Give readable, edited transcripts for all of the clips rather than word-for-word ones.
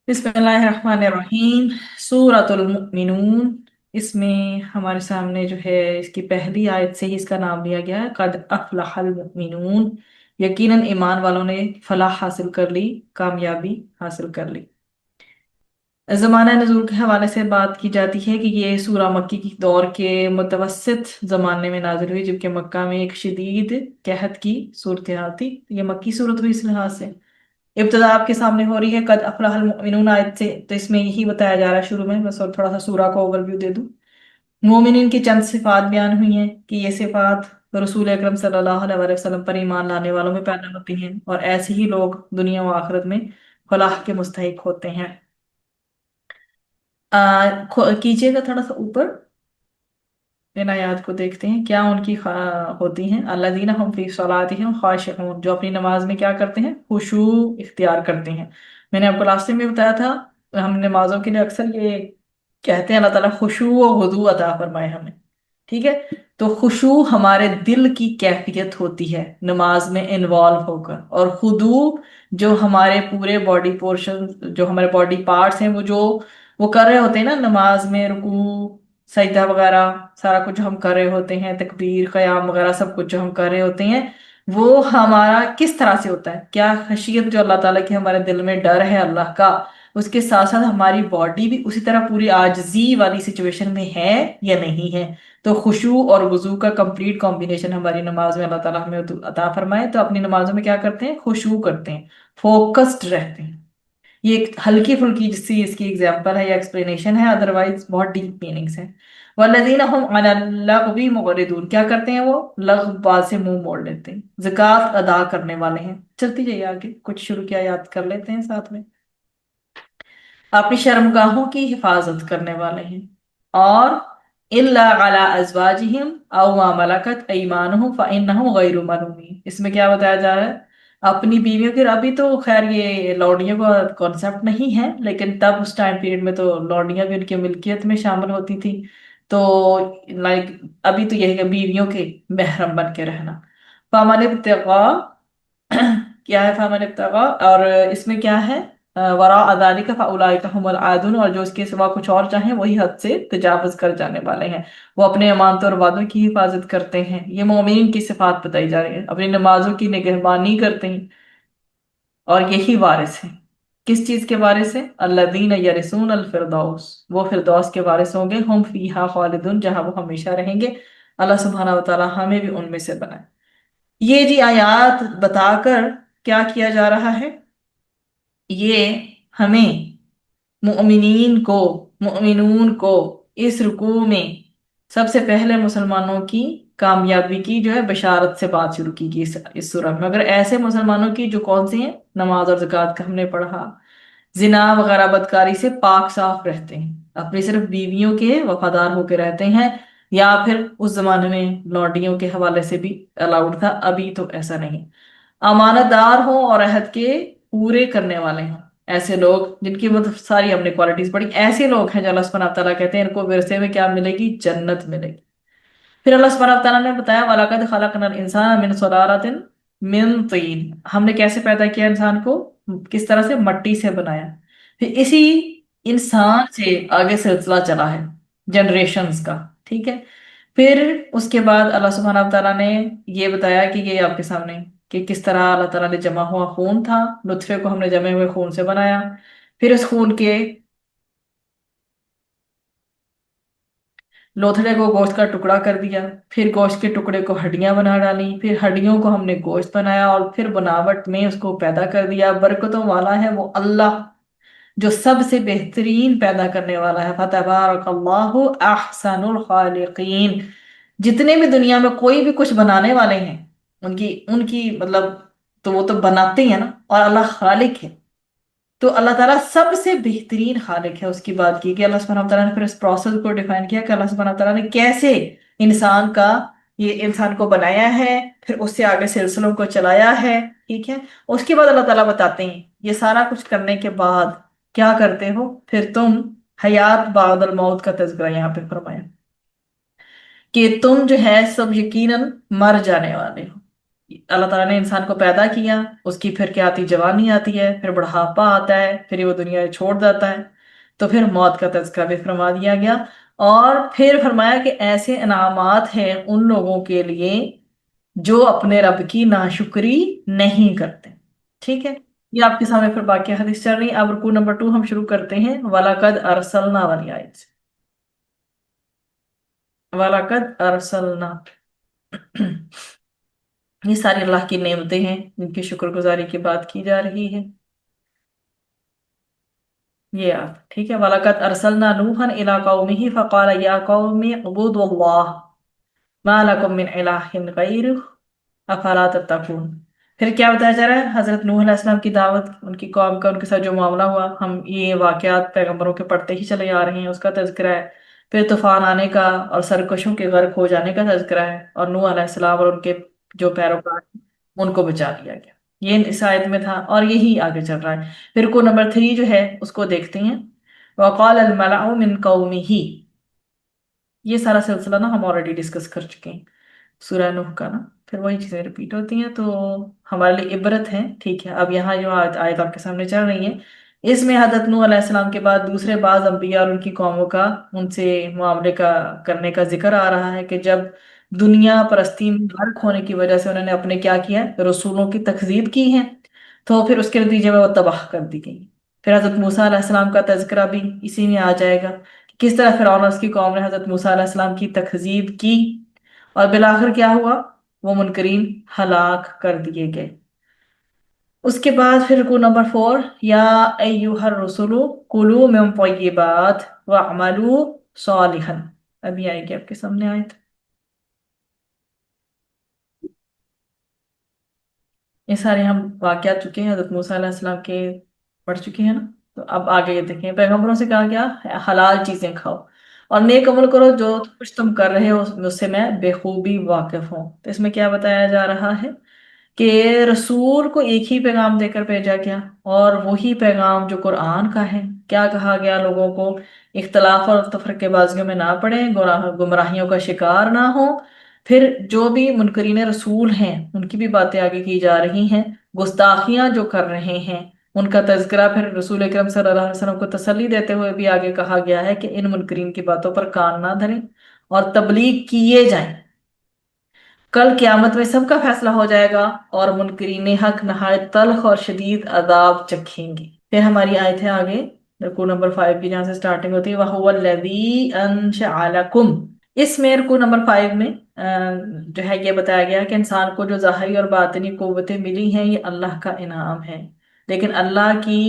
बिस्मिल्लाहिर्रहमानिर्रहीम। सूरतुल मुमिनून। इसमें हमारे सामने जो है इसकी पहली आयत से ही इसका नाम लिया गया है, कद अफलहल मुमिनून। यकीनन ईमान वालों ने फलाह हासिल कर ली, कामयाबी हासिल कर ली। ज़माना नज़ूल के हवाले से बात की जाती है कि ये सूरा मक्की की दौर के मुतवस्सित ज़माने में नाजिल हुई, जबकि मक्का में एक शदीद कहत की सूरत हाल थी। ये मक्की सूरत हुई इस लिहाज से। इब्तदा आपके सामने हो रही है कद अफलाहल मुमिनून आयत से, तो इसमें यही बताया जा रहा है शुरू में। बस और थोड़ा सा सूरा का ओवरव्यू दे दूं। मोमिनीन की चंद सिफात बयान हुई हैं कि ये सिफात रसूल अकरम सल्लल्लाहु अलैहि वसल्लम पर ईमान लाने वालों में पैदा होती हैं, और ऐसे ही लोग दुनिया व आखिरत में फलाह के मुस्तहिक होते हैं। कीजिएगा थोड़ा सा ऊपर, इन आयात को देखते हैं क्या उनकी होती हैं। अल्लज़ीना हुम फी सलातिहिम खाशिऊन, जो अपनी नमाज में क्या करते हैं, खुशू इख्तियार करते हैं। मैंने आपको लास्ट में बताया था, हम नमाजों के लिए अक्सर ये कहते हैं अल्लाह ताला खुशू व हुदू अता फरमाए हमें। ठीक है। तो खुशू हमारे दिल की कैफियत होती है नमाज में इन्वॉल्व होकर, और हुदू जो हमारे पूरे बॉडी पोर्शन, जो हमारे बॉडी पार्ट्स हैं, वो कर रहे होते हैं ना नमाज में, रुकू सजदा वगैरह सारा कुछ जो हम कर रहे होते हैं, तकबीर क़याम वगैरह सब कुछ जो हम कर रहे होते हैं, वो हमारा किस तरह से होता है, क्या खशियत जो अल्लाह ताला की हमारे दिल में डर है अल्लाह का, उसके साथ साथ हमारी बॉडी भी उसी तरह पूरी आजिजी वाली सिचुएशन में है या नहीं है। तो खुशू और वजू का कंप्लीट कॉम्बिनेशन हमारी नमाज में अल्लाह ताला हमें अता फरमाए। तो अपनी नमाजों में क्या करते हैं, खुशू करते हैं, फोकस्ड रहते हैं। ये एक हल्की फुल्की सी इसकी एग्जांपल है या एक्सप्लेनेशन है, अदरवाइज बहुत डीप मीनिंग्स हैं। वल्लज़ीना हुम अला लग़वी मुग़रिदून, क्या करते हैं वो, लग़व बात से मुंह मोड़ लेते हैं, ज़कात अदा करने वाले हैं। चलती जाइए आगे, कुछ शुरू किया याद कर लेते हैं साथ में। अपनी शर्मगाहों की हिफाजत करने वाले हैं, और इल्ला अला अज़वाजिहिम औ मा मलकत अयमानुहुम फ़इन्नहुम गैरु मलूमीन। इसमें क्या बताया जा रहा है, अपनी बीवियों के, अभी तो खैर ये लौंडियों का कॉन्सेप्ट नहीं है, लेकिन तब उस टाइम पीरियड में तो लौंडियां भी उनकी मिल्कियत में शामिल होती थी। तो लाइक अभी तो यही है, बीवियों के महरम बन के रहना। फामन इब्तिगा, क्या है फामन इब्तिगा, और इसमें क्या है, वरा अदालिका फाउलाइका हुमुल आदून, और जो इसके सिवा कुछ और चाहें वही हद से तजावज कर जाने वाले हैं। वो अपने अमानतों और वादों की हिफाजत करते हैं। ये मोमिन की सिफात बताई जा रही है, अपनी नमाजों की निगहबानी करते हैं, और यही वारिस हैं। किस चीज के वारिस हैं, अल्लज़ीना यरिसून अल फिरदौस, वो फिरदौस के वारिस होंगे, हम फीहा खालिदून, जहां वो हमेशा रहेंगे। अल्लाह सुब्हानहू व तआला हमें भी उनमें से बनाए। ये जी आयात बताकर क्या किया जा रहा है, ये हमें मुअमिनीन को, मुअमिनून को इस रुकू में सबसे पहले मुसलमानों की कामयाबी की जो है बशारत से बात शुरू की गई इस सूरह में। मगर ऐसे मुसलमानों की जो कौन से हैं, नमाज और ज़कात का हमने पढ़ा, जिना वगैरह बदकारी से पाक साफ रहते हैं, अपनी सिर्फ बीवियों के वफादार होकर रहते हैं, या फिर उस जमाने में लौंडियों के हवाले से भी अलाउड था, अभी तो ऐसा नहीं। अमानतदार हो और अहद के पूरे करने वाले हों, ऐसे लोग जिनकी मतलब सारी हमने क्वालिटीज पढ़ी, ऐसे लोग हैं जो अल्लाह सुब्हानहू व तआला कहते हैं इनको विरसे में क्या मिलेगी, जन्नत मिलेगी। फिर अल्लाह सुब्हानहू व तआला ने बताया वलक़द खलक़नल इंसान मिन सुलालतिन मिन तीन, हमने कैसे पैदा किया इंसान को, किस तरह से, मट्टी से बनाया। फिर इसी इंसान से आगे सिलसिला चला है जनरेशंस का। ठीक है। फिर उसके बाद अल्लाह सुब्हानहू व तआला ने ये बताया कि ये आपके सामने, कि किस तरह अल्लाह ताला ने जमा हुआ खून था, नुतफे को हमने जमे हुए खून से बनाया। फिर उस खून के लोथड़े को गोश्त का टुकड़ा कर दिया, फिर गोश्त के टुकड़े को हड्डियां बना डाली, फिर हड्डियों को हमने गोश्त बनाया, और फिर बनावट में उसको पैदा कर दिया। बरकतों वाला है वो अल्लाह, जो सबसे बेहतरीन पैदा करने वाला है। फतबारकल्लाहु अहसनुल खालिकीन। जितने भी दुनिया में कोई भी कुछ बनाने वाले हैं, उनकी उनकी मतलब, तो वो तो बनाते ही है ना, और अल्लाह खालिक है। तो अल्लाह ताला सबसे बेहतरीन खालिक है। उसकी बात की कि अल्लाह सुब्हानहू तआला ने फिर इस प्रोसेस को डिफाइन किया कि अल्लाह सुब्हानहू तआला ने कैसे इंसान का, ये इंसान को बनाया है, फिर उससे आगे सिलसिलों को चलाया है। ठीक है। उसके बाद अल्लाह ताला बताते हैं ये सारा कुछ करने के बाद क्या करते हो, फिर तुम हयात बादल मौत का तज़किरा यहाँ पे फरमाया कि तुम जो है सब यकीनन मर जाने वाले हो। अल्लाह ताला ने इंसान को पैदा किया, उसकी फिर क्या आती, जवानी आती है, फिर बुढ़ापा आता है, फिर वो दुनिया छोड़ जाता है। तो फिर मौत का तज़किरा भी फरमा दिया गया। और फिर फरमाया कि ऐसे इनामात हैं उन लोगों के लिए जो अपने रब की नाशुक्री नहीं करते। ठीक है। ये आपके सामने फिर बाकी हदीस चल रही है। अब रुकू नंबर 2 हम शुरू करते हैं, वलाकद अरसलना वाली आयत से। वलाकद अरसलना ये सारी अल्लाह की नेमतें हैं जिनकी शुक्रगुजारी की बात की जा रही है। ये आप ठीक है। वलाकद अरसलना नूहन इला कौमिही फकाल या कौमी उबुदुल्लाह मा लकुम मिन इलाहिन गैरुह अफला तत्तकून। फिर क्या बताया जा रहा है, हजरत नूह अलैहिस्सलाम की दावत, उनकी कौम का उनके साथ जो मामला हुआ, हम ये वाकयात पैगंबरों के पढ़ते ही चले आ रहे हैं, उसका तज़किरा है। फिर तूफान आने का और सरकशों के गर्क हो जाने का तज़किरा है, और नूह अलैहिस्सलाम और उनके जो पैरोकार हैं, उनको बचा लिया गया। ये इस आयत में था और यही आगे चल रहा है। फिर को नंबर 3 जो है उसको देखते हैं। वक़ाल अल मलअ मिन कौमिही, ये सारा सिलसिला ना हम ऑलरेडी डिस्कस कर चुके हैं सूरह नूह का ना। फिर वही चीजें रिपीट होती हैं तो हमारे लिए इबरत है। ठीक है। अब यहाँ जो आयत आयत आपके सामने चल रही है, इसमें हजरत नूह अलैहिस्सलाम के बाद दूसरे बाज अंबिया और उनकी कौमों का, उनसे मुआमले का करने का जिक्र आ रहा है कि जब दुनिया परस्ती में गर्क होने की वजह से उन्होंने अपने क्या किया है, रसूलों की तकजीब की है, तो फिर उसके नतीजे में वो तबाह कर दी गई। फिर हजरत मूसा अलैहिस्सलाम का तज़किरा भी इसी में आ जाएगा कि किस तरह फिरौन और उसकी कौम ने हजरत मूसा अलैहिस्सलाम की तकजीब की, और बिलाखिर क्या हुआ, वो मुनकरीन हलाक कर दिए गए। उसके बाद फिर को नंबर 4, या अय्युहर रसूलु कुलू मिन तय्यिबात वअमलू सालिहन। अभी आएगी आपके सामने आयत। ये सारे हम वाकयात चुके हैं हजरत मूसा अलैहिस्सलाम के, पढ़ चुके हैं ना। तो अब आगे ये देखें, पैगंबरों से कहा गया हलाल चीजें खाओ और नेक अमल करो, जो कुछ तुम कर रहे हो उससे मैं बेखूबी वाकिफ हूँ। तो इसमें क्या बताया जा रहा है कि रसूल को एक ही पैगाम देकर भेजा गया, और वही पैगाम जो कुरान का है। क्या कहा गया, लोगों को इख्तलाफ और तफरकेबाजियों में ना पड़े, गुमराहियों का शिकार ना हो। फिर जो भी मुनकरीन रसूल हैं उनकी भी बातें आगे की जा रही हैं, गुस्ताखियां जो कर रहे हैं उनका तज़किरा। फिर रसूल अकरम सल्लल्लाहु अलैहि वसल्लम को तसल्ली देते हुए भी आगे कहा गया है कि इन मुनकरीन की बातों पर कान ना धरें और तबलीग किए जाएं। कल क़यामत में सबका फैसला हो जाएगा और मुनकरीन हक नहायत तल्ख और शदीद अदाब चखेंगे। फिर हमारी आयत है आगे, रुकू नंबर 5 की, जहाँ से स्टार्टिंग होती है, वहुवल्लज़ी अंशअ लकुम। इसमें रुकू नंबर 5 में जो है ये बताया गया है कि इंसान को जो ज़ाहिरी और बातिनी कुव्वतें मिली हैं ये अल्लाह का इनाम है। लेकिन अल्लाह की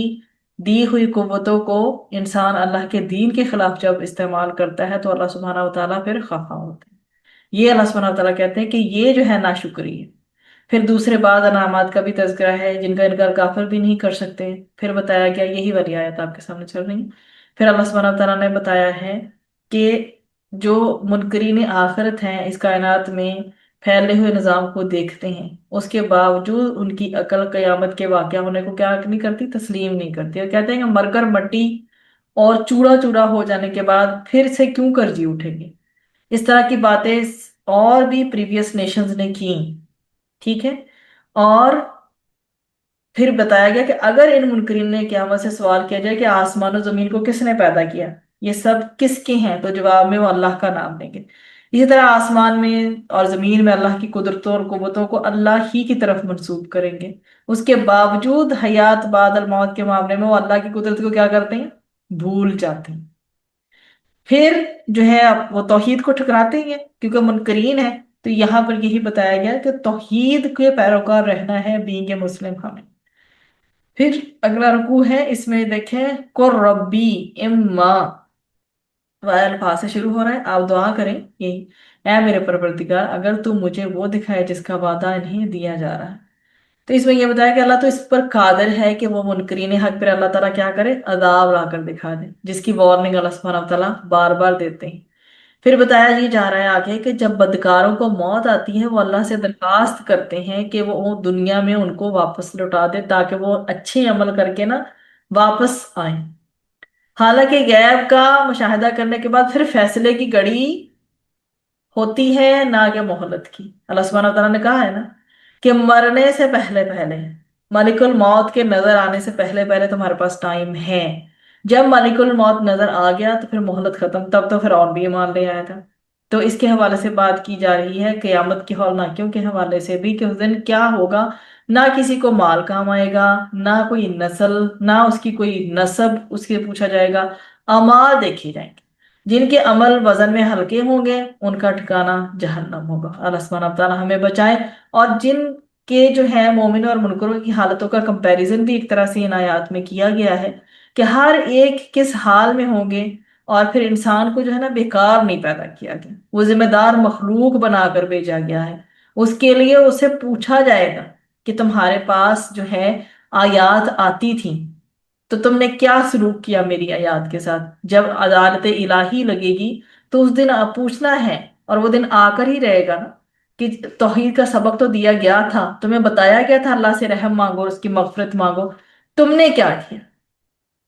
दी हुई कुव्वतों को इंसान अल्लाह के दीन के खिलाफ जब इस्तेमाल करता है तो अल्लाह सुब्हानहू व तआला फिर खफा होता है। ये अल्लाह सुब्हानहू व तआला कहते हैं कि ये जो है नाशुक्री है। फिर दूसरे बाद अनामात का भी तज़किरा है जिनका इनकार काफिर भी नहीं कर सकते। फिर बताया गया, यही वाली आयत आपके सामने चल रही है। फिर अल्लाह सुब्हानहू व तआला ने बताया है कि जो मुनकरीन आखिरत हैं इस कायनात में फैले हुए निज़ाम को देखते हैं, उसके बावजूद उनकी अकल क़यामत के वाक़या होने को क्या नहीं करती, तस्लीम नहीं करती, और कहते हैं कि मरकर मट्टी और चूड़ा चूड़ा हो जाने के बाद फिर से क्यों कर जी उठेंगे। इस तरह की बातें और भी प्रीवियस नेशंस ने की। ठीक है। और फिर बताया गया कि अगर इन मुनकरीन ने क़यामत से सवाल किया जाए कि आसमान और जमीन को किसने पैदा किया, ये सब किसके हैं, तो जवाब में वो अल्लाह का नाम देंगे। इसी तरह आसमान में और जमीन में अल्लाह की कुदरतों और कुव्वतों को अल्लाह ही की तरफ मंसूब करेंगे। उसके बावजूद हयात बाद अल मौत के मामले में वो अल्लाह की कुदरत को क्या करते हैं, भूल जाते हैं। फिर जो है वो तौहीद को ठुकराते ही हैं क्योंकि मुनकरीन है। तो यहाँ पर यही बताया गया कि तौहीद के पैरोकार रहना है, बीइंग ए मुस्लिम हमें। फिर अगला रुकू है, इसमें देखें कुर रब्बी इम्मा, वाला अल्फाज से शुरू हो रहा है। आप दुआ करें यही, ऐ मेरे परवरदिगार अगर तू मुझे वो दिखाए जिसका वादा इन्हें दिया जा रहा है। तो इसमें यह बताया कि अल्लाह तो इस पर कादिर है कि वो मुनकरीन हक पर अल्लाह ताला क्या करे, अदाब लाकर दिखा दे, जिसकी वार्निंग अल्लाह सुब्हानहू व तआला बार बार देते हैं। फिर बताया ये जा रहा है आगे कि जब बदकारों को मौत आती है वो अल्लाह से दरखास्त करते हैं कि वो दुनिया में उनको वापस लौटा दे ताकि वो अच्छे अमल करके ना वापस आए। हालांकि गैब का मुशाहिदा करने के बाद फिर फैसले की घड़ी होती है ना कि मोहलत की। अल्लाह सुब्हानहू व तआला ने कहा है ना कि मरने से पहले पहले, मलिकुल मौत के नजर आने से पहले पहले तुम्हारे पास टाइम है। जब मलिकुल मौत नजर आ गया तो फिर मोहलत खत्म, तब तो फिर और भी ईमान ले आया था। तो इसके हवाले से बात की जा रही है क़यामत के हौलनाकियों के हवाले से भी, कि उस दिन क्या होगा। ना किसी को माल काम आएगा, ना कोई नस्ल, ना उसकी कोई नस्ब उसके पूछा जाएगा। अमाल देखे जाएंगे। जिनके अमल वजन में हल्के होंगे उनका ठिकाना जहन्नम होगा। अल्लाह सुब्हानहू व तआला हमें बचाए। और जिन के जो है मोमिन और मुनकरों की हालतों का कंपैरिजन भी एक तरह से इन आयात में किया गया है कि हर एक किस हाल में होंगे। और फिर इंसान को जो है ना बेकार नहीं पैदा किया गया, वो जिम्मेदार मखलूक बनाकर भेजा गया है। उसके लिए उसे पूछा जाएगा कि तुम्हारे पास जो है आयात आती थी तो तुमने क्या सलूक किया मेरी आयात के साथ। जब अदालत इलाही लगेगी तो उस दिन आप पूछना है, और वो दिन आकर ही रहेगा ना, कि तौहीद का सबक तो दिया गया था, तुम्हें बताया गया था अल्लाह से रहम मांगो और उसकी मगफिरत मांगो, तुमने क्या किया।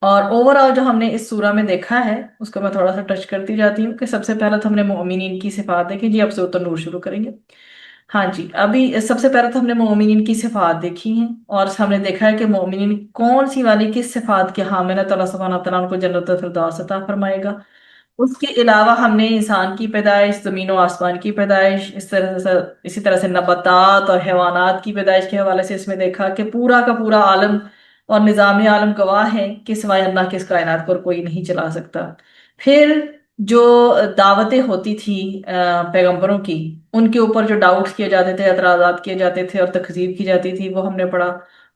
और ओवरऑल जो हमने इस सूरा में देखा है उसको मैं थोड़ा सा टच करती जाती हूँ। कि सबसे पहले तो हमने मोमिनीन की सिफात देखी जी, अब सूरत नूर शुरू करेंगे। हाँ जी, अभी सबसे पहले तो हमने मोमिनीन की सिफात देखी हैं, और हमने देखा है कि मोमिनीन कौन सी वाली किस सिफात के हामिल है, तो अल्लाह सुब्हानहू व तआला उनको जन्नत फिरदौस अता फरमाएगा। उसके अलावा हमने इंसान की पैदाइश, जमीन और आसमान की पैदाइश, इसी तरह से नबातात और हैवानात की पैदाइश के हवाले से इसमें देखा कि पूरा का पूरा आलम और निज़ाम आलम गवाह है कि सिवाय अल्लाह के इस कायनात को और कोई नहीं चला सकता। फिर जो दावतें होती थी पैगंबरों की, उनके ऊपर जो डाउट्स किए जाते थे, एतराजात किए जाते थे और तकजीब की जाती थी, वो हमने पढ़ा।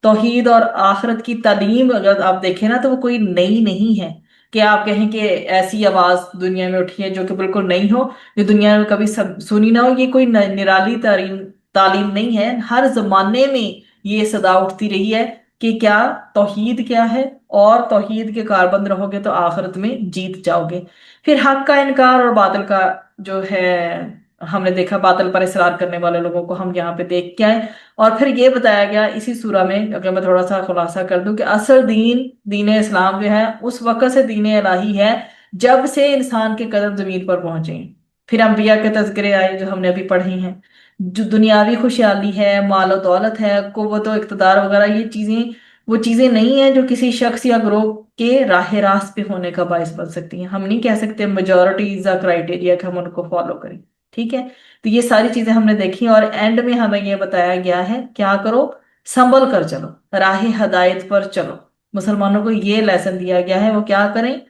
तौहीद और आखिरत की तालीम अगर आप देखें ना तो वो कोई नई नहीं है कि आप कहें कि ऐसी आवाज दुनिया में उठी है जो कि बिल्कुल नहीं हो, जो दुनिया में कभी सुनी ना हो। ये कोई निराली तालीम तालीम नहीं है। हर जमाने में ये सदा उठती रही है कि क्या तौहीद क्या है, और तौहीद के कारबंद रहोगे तो आखिरत में जीत जाओगे। फिर हक का इनकार और बातिल का जो है, हमने देखा बातिल पर इसरार करने वाले लोगों को हम यहाँ पे देख के आए। और फिर ये बताया गया इसी सूरा में, अगर मैं थोड़ा सा खुलासा कर दूं, कि असल दीन दीन इस्लाम जो है उस वक़्त से दीन इलाही है जब से इंसान के कदम जमीन पर पहुंचे हैं। फिर अंबिया के तज़किरे आए जो हमने अभी पढ़े हैं। जो दुनियावी खुशहाली है, मालो दौलत है, कुव्वत और इक़्तिदार वगैरह, ये चीजें वो चीजें नहीं है जो किसी शख्स या ग्रोह के राह रास्त पे होने का बायस बन सकती हैं। हम नहीं कह सकते मेजोरिटी इज अ क्राइटेरिया कि हम उनको फॉलो करें। ठीक है, तो ये सारी चीजें हमने देखी, और एंड में हमें ये बताया गया है क्या करो, संभल कर चलो, राह हदायत पर चलो। मुसलमानों को ये लेसन दिया गया है वो क्या करें,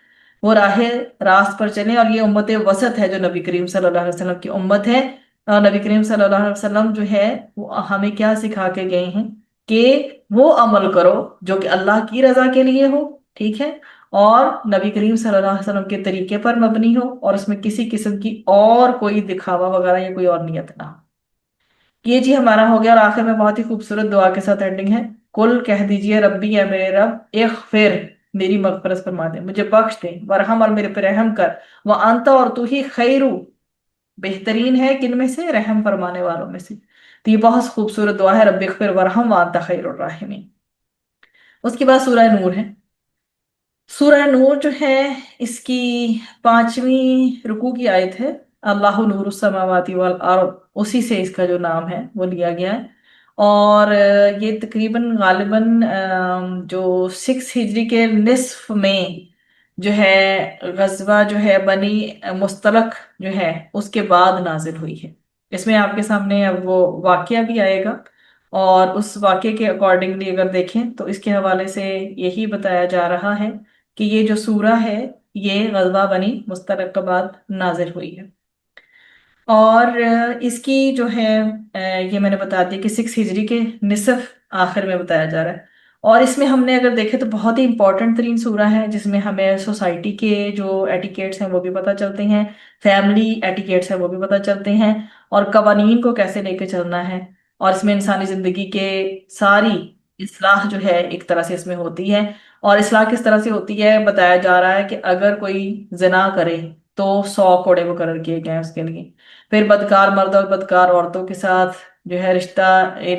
वो राह रास्त पर चलें। और ये उम्मत वसत है जो नबी करीम सल्लल्लाहु अलैहि वसल्लम की उम्मत है। और नबी करीम सल्लल्लाहु अलैहि वसल्लम जो है वो हमें क्या सिखा के गए हैं कि वो अमल करो जो कि अल्लाह की रजा के लिए हो। ठीक है, और नबी करीम सल्लल्लाहु अलैहि वसल्लम के तरीके पर मबनी हो, और उसमें किसी किस्म की और कोई दिखावा वगैरह या कोई और नियत ना हो। ये जी हमारा हो गया। और आखिर में बहुत ही खूबसूरत दुआ के साथ एंडिंग है। कुल कह दीजिए रब्बी है मेरे रब, इग़फिर, मेरी मग़फ़िरत फरमा दे, मुझे बख्श दे, वरहम, और मेरे पे रहम कर, व अंत, और तू ही खैरू, बेहतरीन है किन में से, रहम फरमाने वालों में से। तो ये बहुत खूबसूरत दुआ है, रब्बी इग़फिर वरहम व अंत खैरुर राहिमीन। उसके बाद सूरह नूर है। सूरह नूर जो है इसकी 5वीं रुकू की आयत है। अल्लाह नूरु समावाति वल अर्द, उसी से इसका जो नाम है वो लिया गया है। और ये तकरीबन गालिबन जो 6 हिजरी के निस्फ में जो है गजवा जो है बनी मुस्तलक जो है उसके बाद नाजिल हुई है। इसमें आपके सामने अब वो वाकया भी आएगा, और उस वाकये के अकॉर्डिंगली अगर देखें तो इसके हवाले से यही बताया जा रहा है कि ये जो सूरा है ये गज़वा बनी मुस्तलक के बाद नाजिल हुई है। और इसकी जो है ये मैंने बता दिया कि 6 हिजरी के निसफ आखिर में बताया जा रहा है। और इसमें हमने अगर देखें तो बहुत ही इंपॉर्टेंट तरीन सूरा है, जिसमें हमें सोसाइटी के जो एटिकेट्स हैं वो भी पता चलते हैं, फैमिली एटिकेट्स हैं वो भी पता चलते हैं, और कवानीन को कैसे लेके चलना है। और इसमें इंसानी जिंदगी के सारी इस्लाह जो है एक तरह से इसमें होती है। और इस्लाह किस तरह से होती है बताया जा रहा है कि अगर कोई जिना करे तो 100 कोड़े मुकर्रर किए गए हैं उसके लिए। फिर बदकार मर्द और बदकार औरतों के साथ जो है रिश्ता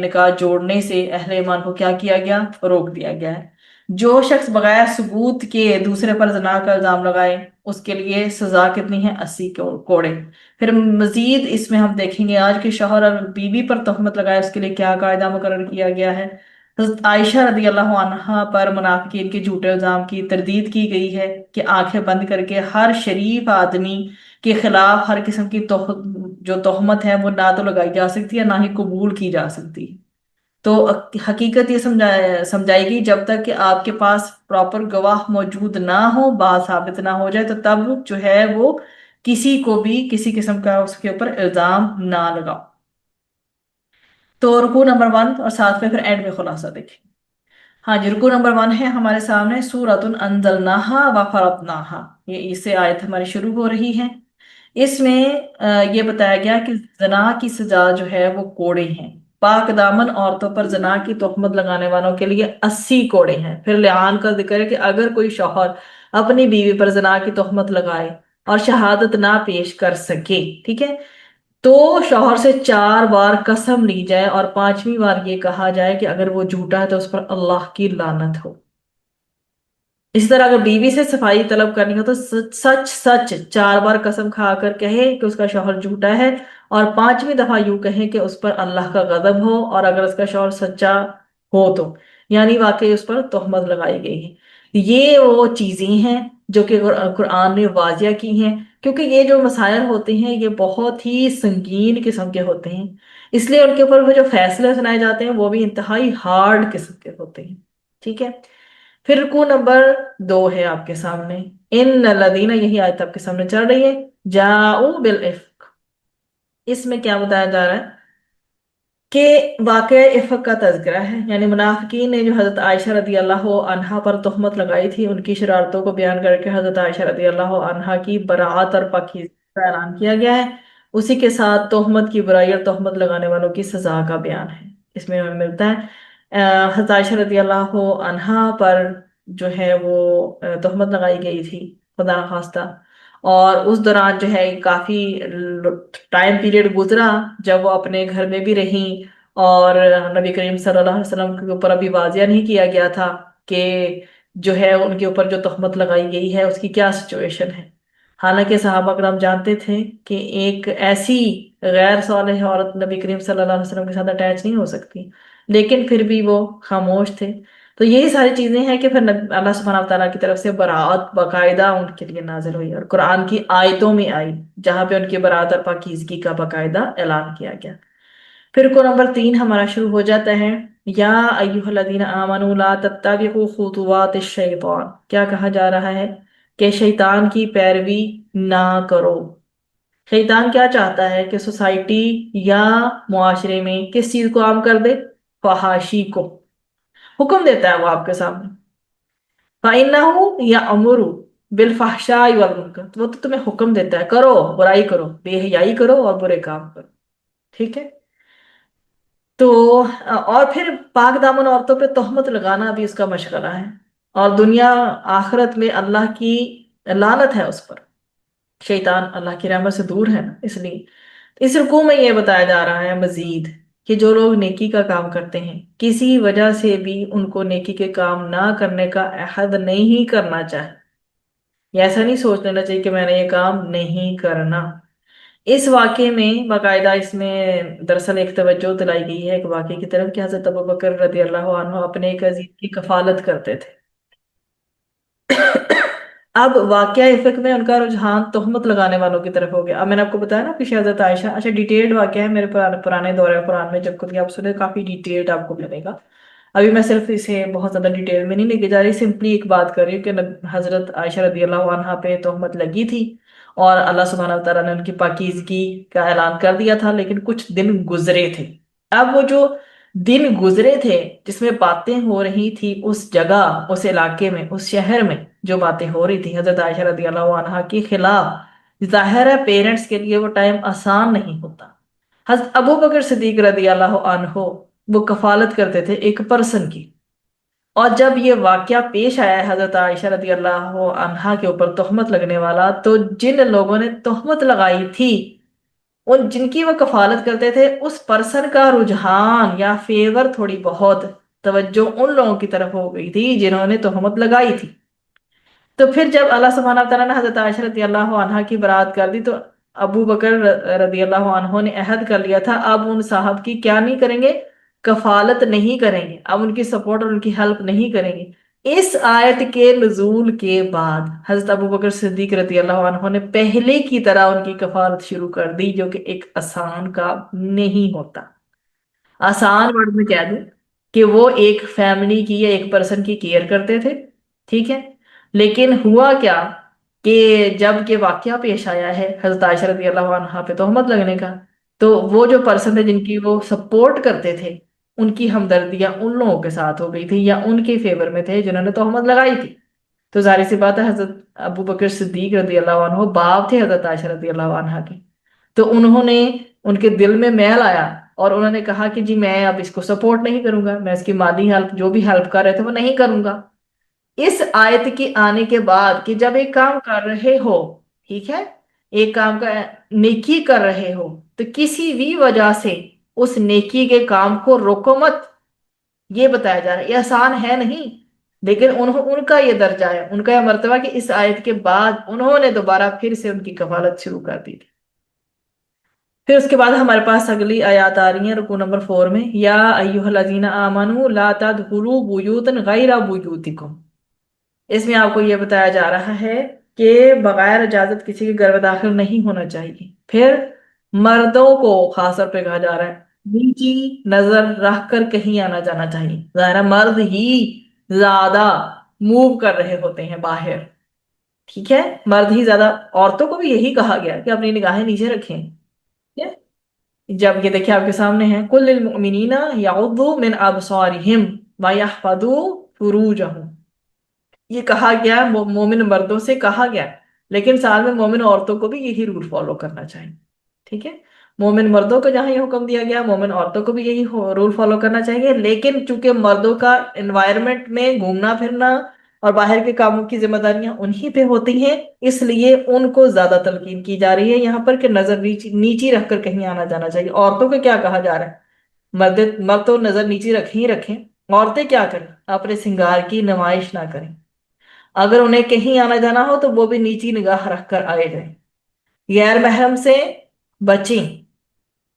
निकाह जोड़ने से अहले ईमान को क्या किया गया, रोक दिया गया है। جو شخص بغیر ثبوت کے دوسرے پر زنا کا الزام لگائے اس کے لیے سزا کتنی ہے؟ 80 کوڑے۔ پھر مزید اس میں ہم دیکھیں گے آج کے شوہر اور بیوی پر تہمت لگائے اس کے لیے کیا قاعدہ مقرر کیا گیا ہے۔ حضرت عائشہ رضی اللہ عنہا پر منافقین کے جھوٹے الزام کی تردید کی گئی ہے کہ آنکھیں بند کر کے ہر شریف آدمی کے خلاف ہر قسم کی جو تہمت ہے وہ نہ تو لگائی جا سکتی ہے نہ ہی قبول کی جا سکتی۔ تو حقیقت یہ سمجھائے گی جب تک کہ آپ کے پاس پراپر گواہ موجود نہ ہو، بات ثابت نہ ہو جائے، تو تب جو ہے وہ کسی کو بھی کسی قسم کا اس کے اوپر الزام نہ لگاؤ۔ تو رکوع نمبر 1 اور ساتھ میں پھر اینڈ میں خلاصہ دیکھیں۔ ہاں جی، رکوع نمبر 1 ہے ہمارے سامنے سورۃ انزلناہا وفرضناہا، یہ اس سے آیت ہماری شروع ہو رہی ہے۔ اس میں یہ بتایا گیا کہ زنا کی سزا جو ہے وہ کوڑے ہیں۔ پاک دامن عورتوں پر زنا کی تہمت لگانے والوں کے لیے 80 کوڑے ہیں۔ پھر لعان کا ذکر ہے کہ اگر کوئی شوہر اپنی بیوی پر زنا کی تہمت لگائے اور شہادت نہ پیش کر سکے، ٹھیک ہے، تو شوہر سے 4 بار قسم لی جائے اور 5ویں بار یہ کہا جائے کہ اگر وہ جھوٹا ہے تو اس پر اللہ کی لعنت ہو۔ اسی طرح اگر بیوی سے صفائی طلب کرنی ہو تو سچ سچ 4 بار قسم کھا کر کہے کہ اس کا شوہر جھوٹا ہے، اور 5ویں دفعہ یوں کہے کہ اس پر اللہ کا غضب ہو، اور اگر اس کا شوہر سچا ہو تو یعنی واقعی اس پر تہمت لگائی گئی ہے۔ یہ وہ چیزیں ہیں جو کہ قرآن نے واضح کی ہیں، کیونکہ یہ جو مسائل ہوتے ہیں یہ بہت ہی سنگین قسم کے ہوتے ہیں، اس لیے ان کے اوپر وہ جو فیصلے سنائے جاتے ہیں وہ بھی انتہائی ہارڈ قسم کے ہوتے ہیں، ٹھیک ہے۔ پھر رکوع نمبر 2 ہے آپ کے سامنے، ان الذین، یہی آیت آپ کے سامنے چل رہی ہے، جاؤ بالافک۔ اس میں کیا بتایا جا رہا ہے کہ واقع افک کا تذکرہ ہے، یعنی منافقین نے جو حضرت عائشہ رضی اللہ عنہا پر تہمت لگائی تھی ان کی شرارتوں کو بیان کر کے حضرت عائشہ رضی اللہ عنہا کی براعت اور پاکیزگی کا اعلان کیا گیا ہے، اسی کے ساتھ تہمت کی برائی اور تہمت لگانے والوں کی سزا کا بیان ہے۔ اس میں ہمیں ملتا ہے حضرت عائشہ رضی اللہ عنہا پر جو ہے وہ تہمت لگائی گئی تھی خدا نخواستہ، اور اس دوران جو ہے کافی ٹائم پیریڈ گزرا جب وہ اپنے گھر میں بھی رہیں، اور نبی کریم صلی اللہ علیہ وسلم کے اوپر ابھی واضح نہیں کیا گیا تھا کہ جو ہے ان کے اوپر جو تہمت لگائی گئی ہے اس کی کیا سچویشن ہے۔ حالانکہ صحابہ کرام جانتے تھے کہ ایک ایسی غیر صالح عورت نبی کریم صلی اللہ علیہ وسلم کے ساتھ اٹیچ نہیں ہو سکتی، لیکن پھر بھی وہ خاموش تھے۔ تو یہی ساری چیزیں ہیں کہ پھر اللہ سبحانہ وتعالیٰ کی طرف سے براعت باقاعدہ ان کے لیے نازل ہوئی اور قرآن کی آیتوں میں آئی جہاں پہ ان کی براعت اور پاکیزگی کا باقاعدہ اعلان کیا گیا۔ پھر کو نمبر 3 ہمارا شروع ہو جاتا ہے، یا ایھا الذین آمنوا لا تتبعوا خطوات الشیطان۔ کیا کہا جا رہا ہے کہ شیطان کی پیروی نہ کرو۔ شیطان کیا چاہتا ہے کہ سوسائٹی یا معاشرے میں کس چیز کو عام کر دے؟ فحاشی کو حکم دیتا ہے وہ آپ کے سامنے، فَإِنَّهُ يَأْمُرُ بِالْفَحْشَاءِ وَالْمُنکَرِ، وہ تو تمہیں حکم دیتا ہے کرو برائی کرو، بے حیائی کرو اور برے کام کرو، ٹھیک ہے۔ تو اور پھر پاک دامن عورتوں پہ تہمت لگانا بھی اس کا مشغلہ ہے، اور دنیا آخرت میں اللہ کی لعنت ہے اس پر، شیطان اللہ کی رحمت سے دور ہے نا، اس لیے اس رکوع میں یہ بتایا جا رہا ہے مزید کہ جو لوگ نیکی کا کام کرتے ہیں کسی وجہ سے بھی ان کو نیکی کے کام نہ کرنے کا عہد نہیں کرنا چاہے، یا ایسا نہیں سوچ لینا چاہیے کہ میں نے یہ کام نہیں کرنا۔ اس واقعے میں باقاعدہ اس میں دراصل ایک توجہ دلائی گئی ہے ایک واقعے کی طرف کہ حضرت ابوبکر رضی اللہ عنہ اپنے ایک عزیز کی کفالت کرتے تھے۔ اب واقعہ افق میں ان کا رجحان تہمت لگانے والوں کی طرف ہو گیا۔ اب میں نے آپ کو بتایا نا کہ حضرت عائشہ، اچھا ڈیٹیلڈ واقعہ ہے، میرے پرانے دورہ قرآن میں جب کبھی آپ سنے کافی ڈیٹیلڈ آپ کو ملے گا، ابھی میں صرف اسے بہت زیادہ ڈیٹیل میں نہیں لے کے جا رہی، سمپلی ایک بات کر رہی ہوں کہ حضرت عائشہ رضی اللہ عنہا پہ تہمت لگی تھی اور اللہ سبحانہ تعالیٰ نے ان کی پاکیزگی کا اعلان کر دیا تھا، لیکن کچھ دن گزرے تھے۔ اب وہ جو دن گزرے تھے جس میں باتیں ہو رہی تھی اس جگہ، اس علاقے میں، اس شہر میں جو باتیں ہو رہی تھی حضرت عائشہ رضی اللہ عنہا کے خلاف، ظاہر ہے پیرنٹس کے لیے وہ ٹائم آسان نہیں ہوتا۔ حضرت ابو بکر صدیق رضی اللہ عنہ وہ کفالت کرتے تھے ایک پرسن کی، اور جب یہ واقعہ پیش آیا ہے حضرت عائشہ رضی اللہ عنہا کے اوپر تہمت لگنے والا، تو جن لوگوں نے تہمت لگائی تھی اور جن کی وہ کفالت کرتے تھے اس پرسن کا رجحان یا فیور تھوڑی بہت तवज्जो उन लोगों की तरफ हो गई थी जिन्होंने तोहमत लगाई थी। तो फिर जब अल्लाह सुब्हानहू व तआला ने हजरत आयशा रदी अल्लाह अन्हा की बरात कर दी, तो अबू बकर रदी अल्लाह अन्हु ने अहद कर लिया था अब उन साहब की क्या नहीं करेंगे, कफालत नहीं करेंगे, अब उनकी सपोर्ट और उनकी हेल्प नहीं करेंगे। इस आयत के नुजूल के बाद हजरत अबू बकर सिद्दीक रदी अल्लाह अन्हु ने पहले की तरह उनकी कफालत शुरू कर दी, जो कि एक आसान काम नहीं होता। आसान वर्ड में कह दूं कि वो एक फैमिली की या एक पर्सन की केयर करते थे, ठीक है। लेकिन हुआ क्या कि जब के वाकया पेश आया है हजरत आयशा रज़ी अल्लाह अन्हा पे तोहमत लगने का, तो वो जो पर्सन थे जिनकी वो सपोर्ट करते थे, उनकी हमदर्दियां उन लोगों के साथ हो गई थी या उनके फेवर में थे जिन्होंने तोहमत लगाई थी। तो जाहिर सी बात है हजरत अबू बकर सिद्दीक रजी अल्लाह अन्हु बाप थे हजरत आयशा रजी अल्लाह अन्हा के। तो उन्होंने, उनके दिल में मैल आया और उन्होंने कहा कि जी मैं अब इसको सपोर्ट नहीं करूंगा, मैं इसकी माली हेल्प जो भी हेल्प कर रहे थे वो नहीं करूंगा। इस आयत के आने के बाद कि जब एक काम कर रहे हो, ठीक है, एक काम का नेकी कर रहे हो, तो किसी भी वजह से उस नेकी के काम को रोको मत, ये बताया जा रहा है। ये आसान है नहीं, लेकिन उनका ये दर्जा है, उनका यह मर्तबा कि इस आयत के बाद उन्होंने दोबारा फिर से उनकी कफालत शुरू कर दी थी। फिर उसके बाद हमारे पास अगली आयत आ रही है रुकू नंबर 4 में, या अय्युहल्लज़ीना आमनू ला तदखुलू बुयूतन गैरा बुयूतिकुम। इसमें आपको यह बताया जा रहा है कि बगैर इजाजत किसी के घर में दाखिल नहीं होना चाहिए। फिर मर्दों को खास तौर पे कहा जा रहा है नीची नजर रख कर कहीं आना जाना चाहिए। ज़ाहिर है मर्द ही ज्यादा मूव कर रहे होते हैं बाहर, ठीक है, मर्द ही ज्यादा। औरतों को भी यही कहा गया कि अपनी निगाहें नीचे रखें, ठीक है। जब ये देखिए आपके सामने है कुल लिल मुमिनीना यगुद्दू मिन अबसारिहिम व यहफदू फुरूजहुम, ये कहा गया मोमिन मर्दों से कहा गया, लेकिन साथ में मोमिन औरतों को भी यही रूल फॉलो करना चाहिए, ठीक है। मोमिन मर्दों को जहां ये हुक्म दिया गया, मोमिन औरतों को भी यही रूल फॉलो करना चाहिए। लेकिन चूंकि मर्दों का एनवायरनमेंट में घूमना फिरना और बाहर के कामों की जिम्मेदारियां उन्हीं पे होती हैं, इसलिए उनको ज्यादा तलकीन की जा रही है यहाँ पर कि नजर नीची नीची रखकर कहीं आना जाना चाहिए। औरतों को क्या कहा जा रहा है, मर्द तो नजर नीची रख ही रखें, औरतें क्या करें, अपने श्रृंगार की नुमाइश ना करें। अगर उन्हें कहीं आना जाना हो तो वो भी नीची निगाह रखकर आए जाएं। गैर महरम से बचें,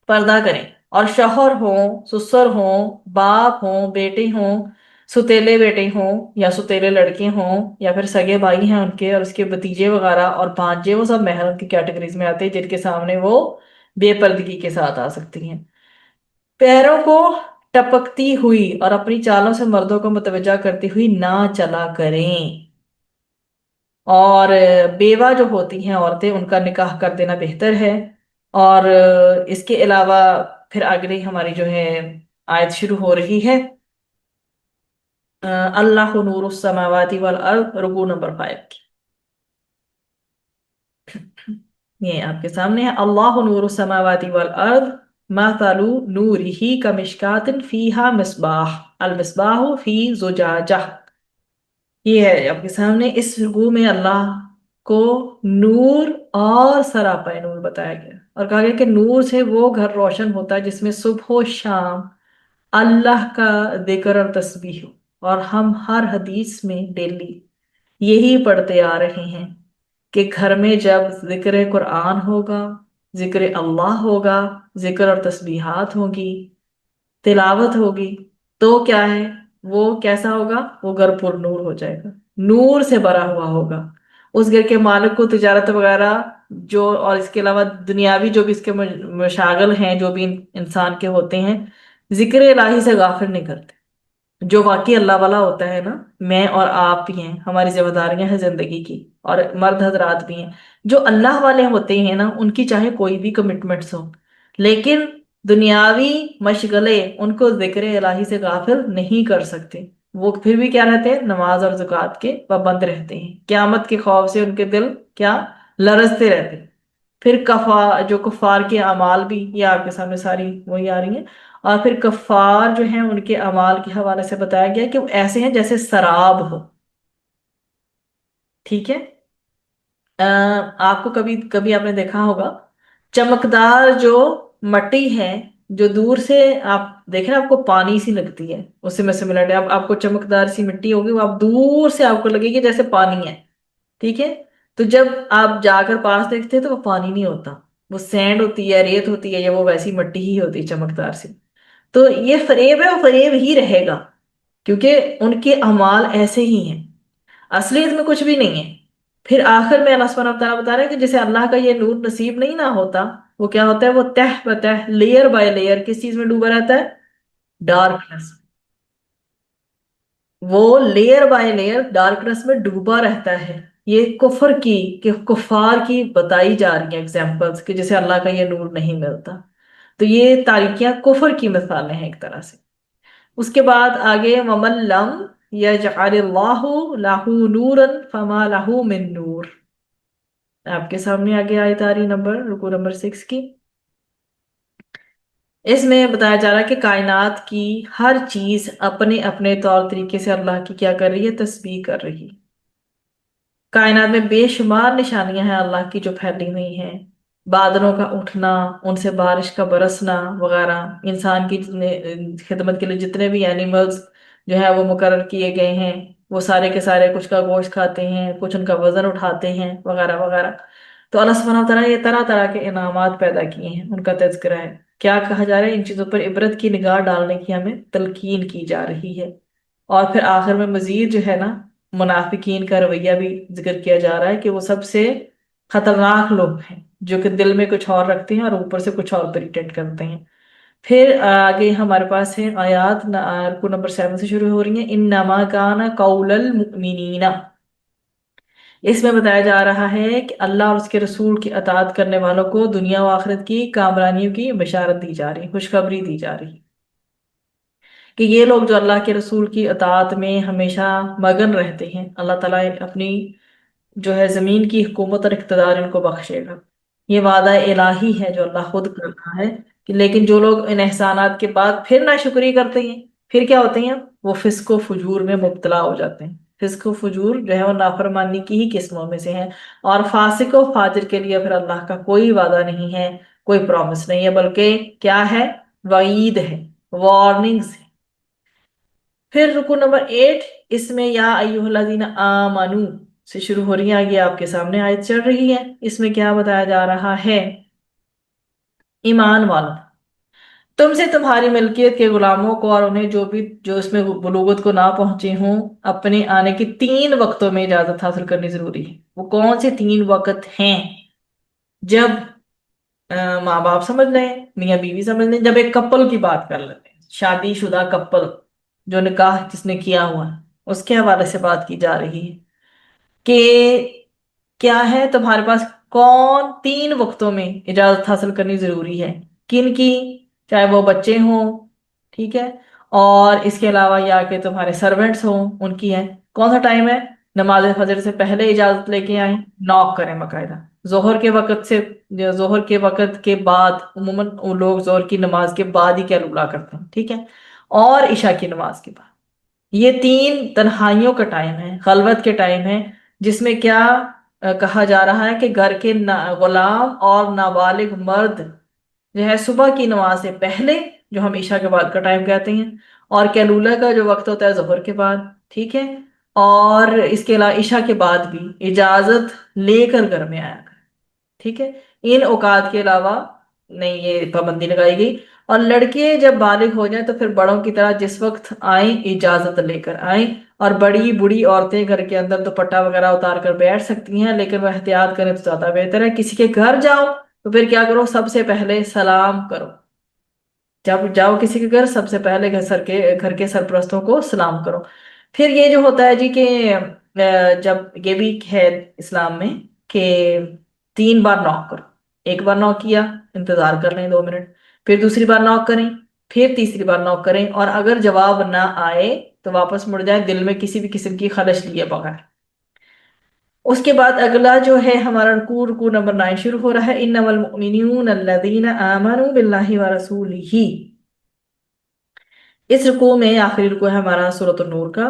पर्दा करें। और शौहर हो, ससुर हो, बाप हो, बेटे हो, सुतेले बेटे हो या सुतेले लड़के हों, या फिर सगे भाई हैं उनके और उसके भतीजे वगैरह और भांजे, वो सब महरम की कैटेगरीज में आते हैं जिनके सामने वो बेपर्दगी के साथ आ सकती हैं। पैरों को टपकती हुई और अपनी चालों से मर्दों को मुतवज्जा करती हुई ना चला करें। और बेवा जो होती हैं औरतें, उनका निकाह कर देना बेहतर है। और इसके अलावा फिर आगे हमारी जो है आयत शुरू हो रही है, अल्लाह नूरुस समावाति वल अर्द, रुकू नंबर 5 की। ये आपके सामने है, अल्लाह नूरुस समावाति वल अर्द मथलु नूरिही कमिश्कातिन फीहा मिस्बाह अल मिस्बाहु फी जुजाजा। ये है आपके सामने। इस रुकू में अल्लाह को नूर और सरापा नूर बताया गया और कहा गया कि नूर से वो घर रोशन होता है जिसमें सुबह और शाम अल्लाह का जिक्र और तस्बीह हो। और हम हर हदीस में डेली यही पढ़ते आ रहे हैं कि घर में जब जिक्र कुरान होगा, जिक्र अल्लाह होगा, जिक्र और तस्बीहात होगी, तिलावत होगी, तो क्या है, वो कैसा होगा, वो घर पुर नूर हो जाएगा, नूर से भरा हुआ होगा। उस घर के मालिक को तिजारत वगैरह जो और इसके अलावा दुनियावी जो भी इसके मशागल हैं, जो भी इंसान के होते हैं, जिक्र इलाही से गाफिल नहीं करते। जो वाकई अल्लाह वाला होता है ना, मैं और आप भी हैं, हमारी जिम्मेदारियां हैं जिंदगी की, और मर्द हजरात भी हैं। जो अल्लाह वाले होते हैं ना, उनकी चाहे कोई भी कमिटमेंट्स हो, लेकिन दुनियावी मशगले उनको जिक्र इलाही से गाफिल नहीं कर सकते। वो फिर भी क्या रहते हैं, नमाज और ज़कात के पाबंद रहते हैं। क्यामत के खौफ से उनके दिल क्या लरजते रहते हैं। फिर कफा जो कुफार के अमाल भी, ये आपके सामने सारी वही आ रही हैं। और फिर कफार जो हैं उनके अमाल के हवाले से बताया गया कि वो ऐसे हैं जैसे शराब हो, ठीक है। आपको कभी कभी आपने देखा होगा चमकदार जो मट्टी है, जो दूर से आप देखें ना, आपको पानी सी लगती है, उससे में सिमिलर है। अब आपको चमकदार सी मिट्टी होगी, वो आप दूर से आपको लगेगी जैसे पानी है, ठीक है। तो जब आप जाकर पास देखते हैं तो वो पानी नहीं होता, वो सैंड होती है, रेत होती है, या वो वैसी मिट्टी ही होती है चमकदार सी। तो ये फरेब है, वो फरेब ही रहेगा, क्योंकि उनके अमाल ऐसे ही हैं, असलियत में कुछ भी नहीं है। फिर आखिर में अल्लाह सुब्हानहू व तआला बता रहे हैं कि जैसे अल्लाह का ये नूर नसीब नहीं ना होता, वो क्या होता है, वो तह बतह, लेयर बाय लेयर किस चीज में डूबा रहता है, डार्कनेस। वो लेयर बाय लेयर डार्कनेस में डूबा रहता है। ये कुफर की, कि कुफार की बताई जा रही है एग्जाम्पल्स, कि जैसे अल्लाह का ये नूर नहीं मिलता। तो ये तारीकियां कुफर की मिसालें हैं एक तरह से। उसके बाद आगे वमन लम यजअलिल्लाहु लहू नूरन फमा लहू मिन नूर। आपके सामने आगे आयत आ रही नंबर, रुको, नंबर 6 की। इसमें बताया जा रहा है कि कायनात की हर चीज अपने अपने तौर तरीके से अल्लाह की क्या कर रही है, तस्बीह कर रही है। कायनात में बेशुमार निशानियां हैं अल्लाह की जो फैली हुई हैं। बादलों का उठना, उनसे बारिश का बरसना वगैरह, इंसान की खिदमत के लिए जितने भी एनिमल्स जो है वो मुकर्रर किए गए हैं, वो सारे के सारे कुछ का गोश्त खाते हैं, कुछ उनका वजन उठाते हैं वगैरह वगैरह। तो अल्लाह सुब्हानहू व तआला ने ये तरह तरह के इनामात पैदा किए हैं, उनका तज़किरा है। क्या कहा जा रहा है, इन चीजों पर इबरत की निगाह डालने की हमें तलकीन की जा रही है। और फिर आखिर में मजीद जो है ना, मुनाफिकीन का रवैया भी जिक्र किया जा रहा है कि वो सबसे खतरनाक लोग हैं, जो कि दिल में कुछ और रखते हैं और ऊपर से कुछ और प्रिटेंड करते हैं। फिर आगे हमारे पास है आयात को नंबर 7 से शुरू हो रही है, इन्नमा काना कौलल मुमिनीना। इसमें बताया जा रहा है कि अल्लाह और उसके रसूल की अताअत करने वालों को दुनिया व आखिरत की कामरानियों की बशारत दी जा रही, खुशखबरी दी जा रही, कि ये लोग जो अल्लाह के रसूल की अताअत में हमेशा मगन रहते हैं, अल्लाह ताला अपनी जो है जमीन की हुकूमत और इख्तिदार इनको बख्शेगा। ये वादा इलाही है जो अल्लाह खुद कर रहा है। कि लेकिन जो लोग इन एहसानात के बाद फिर नाशुक्री करते हैं, फिर क्या होते हैं, वो फिस्को फुजूर में मुब्तला हो जाते हैं। फिस्को फुजूर जो है वो नाफरमानी की ही किस्मों में से है। और फासिको फाजिर के लिए फिर अल्लाह का कोई वादा नहीं है, कोई प्रॉमिस नहीं है, बल्कि क्या है, वईद है, वार्निंग्स है। फिर रुको नंबर 8, इसमें या अय्युहल्लज़ीना आमनू से शुरू हो रही है, आगे आपके सामने आयत चल रही है। इसमें क्या बताया जा रहा है, ईमान वालों, तुमसे तुम्हारी मिल्कियत के गुलामों को और उन्हें जो भी जो इसमें बुलूगत को ना पहुंचे हों, अपने आने की 3 वक्तों में इजाजत हासिल करनी जरूरी है। वो कौन से 3 वक्त हैं, जब माँ बाप समझ लें, मियाँ बीवी समझ लें, जब एक कपल की बात कर लेते हैं, शादीशुदा कपल जो निकाह जिसने किया हुआ है, उसके हवाले से बात की जा रही है कि क्या है तुम्हारे पास, कौन 3 वक्तों में इजाजत हासिल करनी जरूरी है, किन की, चाहे वो बच्चे हों, ठीक है, और इसके अलावा या कि तुम्हारे सर्वेंट्स हों, उनकी है। कौन सा टाइम है, नमाज फजर से पहले इजाजत लेके आए, नॉक करें बाकायदा। जोहर के वक्त से, जोहर के वक्त के बाद उमूमन वो लोग जोहर की नमाज के बाद ही कैलुला करते हैं, ठीक है, और इशा की नमाज के बाद। ये 3 तन्हाइयों का टाइम है, खलवत के टाइम है, जिसमें क्या कहा जा रहा है कि घर के गुलाम और नाबालिग मर्द जो है सुबह की नमाज से पहले, जो हम ईशा के बाद का टाइम कहते हैं, और कैलूला का जो वक्त होता है जोहर के बाद, ठीक है, और इसके अलावा ईशा के बाद भी इजाजत लेकर घर में आया करें, ठीक है। इन औकात के अलावा नहीं ये पाबंदी लगाई गई। और लड़के जब बालिग हो जाएं तो फिर बड़ों की तरह जिस वक्त आए इजाजत लेकर आए। और बड़ी बूढ़ी औरतें घर के अंदर दुपट्टा वगैरह उतार कर बैठ सकती हैं, लेकिन वह एहतियात करें तो ज्यादा बेहतर है। किसी के घर जाओ तो फिर क्या करो, सबसे पहले सलाम करो। जब जाओ किसी के घर, सबसे पहले घर के सरपरस्तों को सलाम करो। फिर ये जो होता है जी कि जब ये भी है इस्लाम में कि 3 बार नॉक करो। एक बार नॉक किया, इंतजार कर लें 2 मिनट, फिर दूसरी बार नॉक करें, फिर तीसरी बार नॉक करें, और अगर जवाब ना आए तो वापस मुड़ जाए, दिल में किसी भी किस्म की खलश लिए बगैर। उसके बाद अगला जो है हमारा रुकू, रुकू नंबर 9 शुरू हो रहा है, इन्नमल मुमिनून अल्लज़ीना आमनू बिल्लाहि व रसूलिही। इस रुकू में आखिरी रुकू है हमारा सूरत नूर का।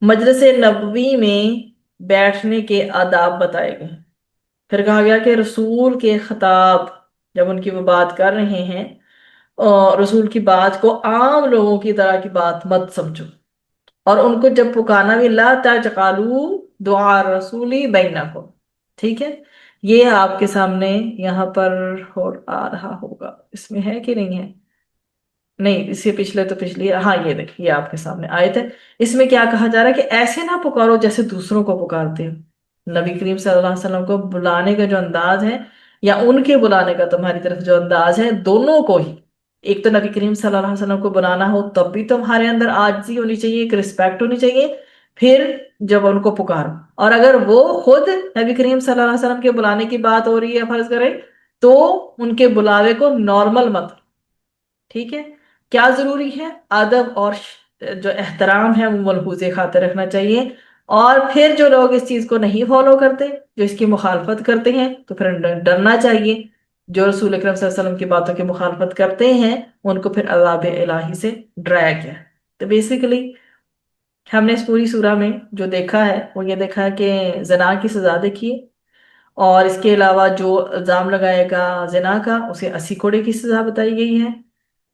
मजलिस नबवी में बैठने के आदाब बताए गए। फिर कहा गया कि रसूल के खिताब जब उनकी वो बात कर रहे हैं, और रसूल की बात को आम लोगों की तरह की बात मत समझो। और उनको जब पुकारना भी, ला तजकालू दुआ रसूली बैनकुम, ठीक है। ये आपके सामने यहाँ पर हो आ रहा होगा, इसमें है कि नहीं है? नहीं, इससे पिछले तो पिछली, हाँ ये देखिए, ये आपके सामने आयत है। इसमें क्या कहा जा रहा है कि ऐसे ना पुकारो जैसे दूसरों को पुकारते हो। नबी करीम सल्लल्लाहु अलैहि वसल्लम को बुलाने का जो अंदाज है, या उनके बुलाने का तुम्हारी तरफ जो अंदाज है, दोनों को ही। एक तो नबी करीम सल्लल्लाहु अलैहि वसल्लम को बुलाना हो तब भी तुम्हारे अंदर आजिज़ी होनी चाहिए, एक रिस्पेक्ट होनी चाहिए। फिर जब उनको पुकारो, और अगर वो खुद नबी करीम सल्लल्लाहु अलैहि वसल्लम के बुलाने की बात हो रही है फर्ज करें, तो उनके बुलावे को नॉर्मल मत, ठीक है। क्या जरूरी है? अदब और जो एहतराम है वो मलहूज़े खातिर रखना चाहिए। और फिर जो लोग इस चीज को नहीं फॉलो करते, जो इसकी मुखालफत करते हैं, तो फिर डरना चाहिए। जो रसूल अकरम सल्लल्लाहु अलैहि वसल्लम की बातों की मुखालफत करते हैं, उनको फिर अज़ाब इलाही से डराया गया है। तो बेसिकली हमने इस पूरी सूरा में जो देखा है वो ये देखा है कि जना की सजा देखी है। और इसके अलावा जो इल्जाम लगाएगा जिना का, उसे 80 कोड़े की सजा बताई गई है।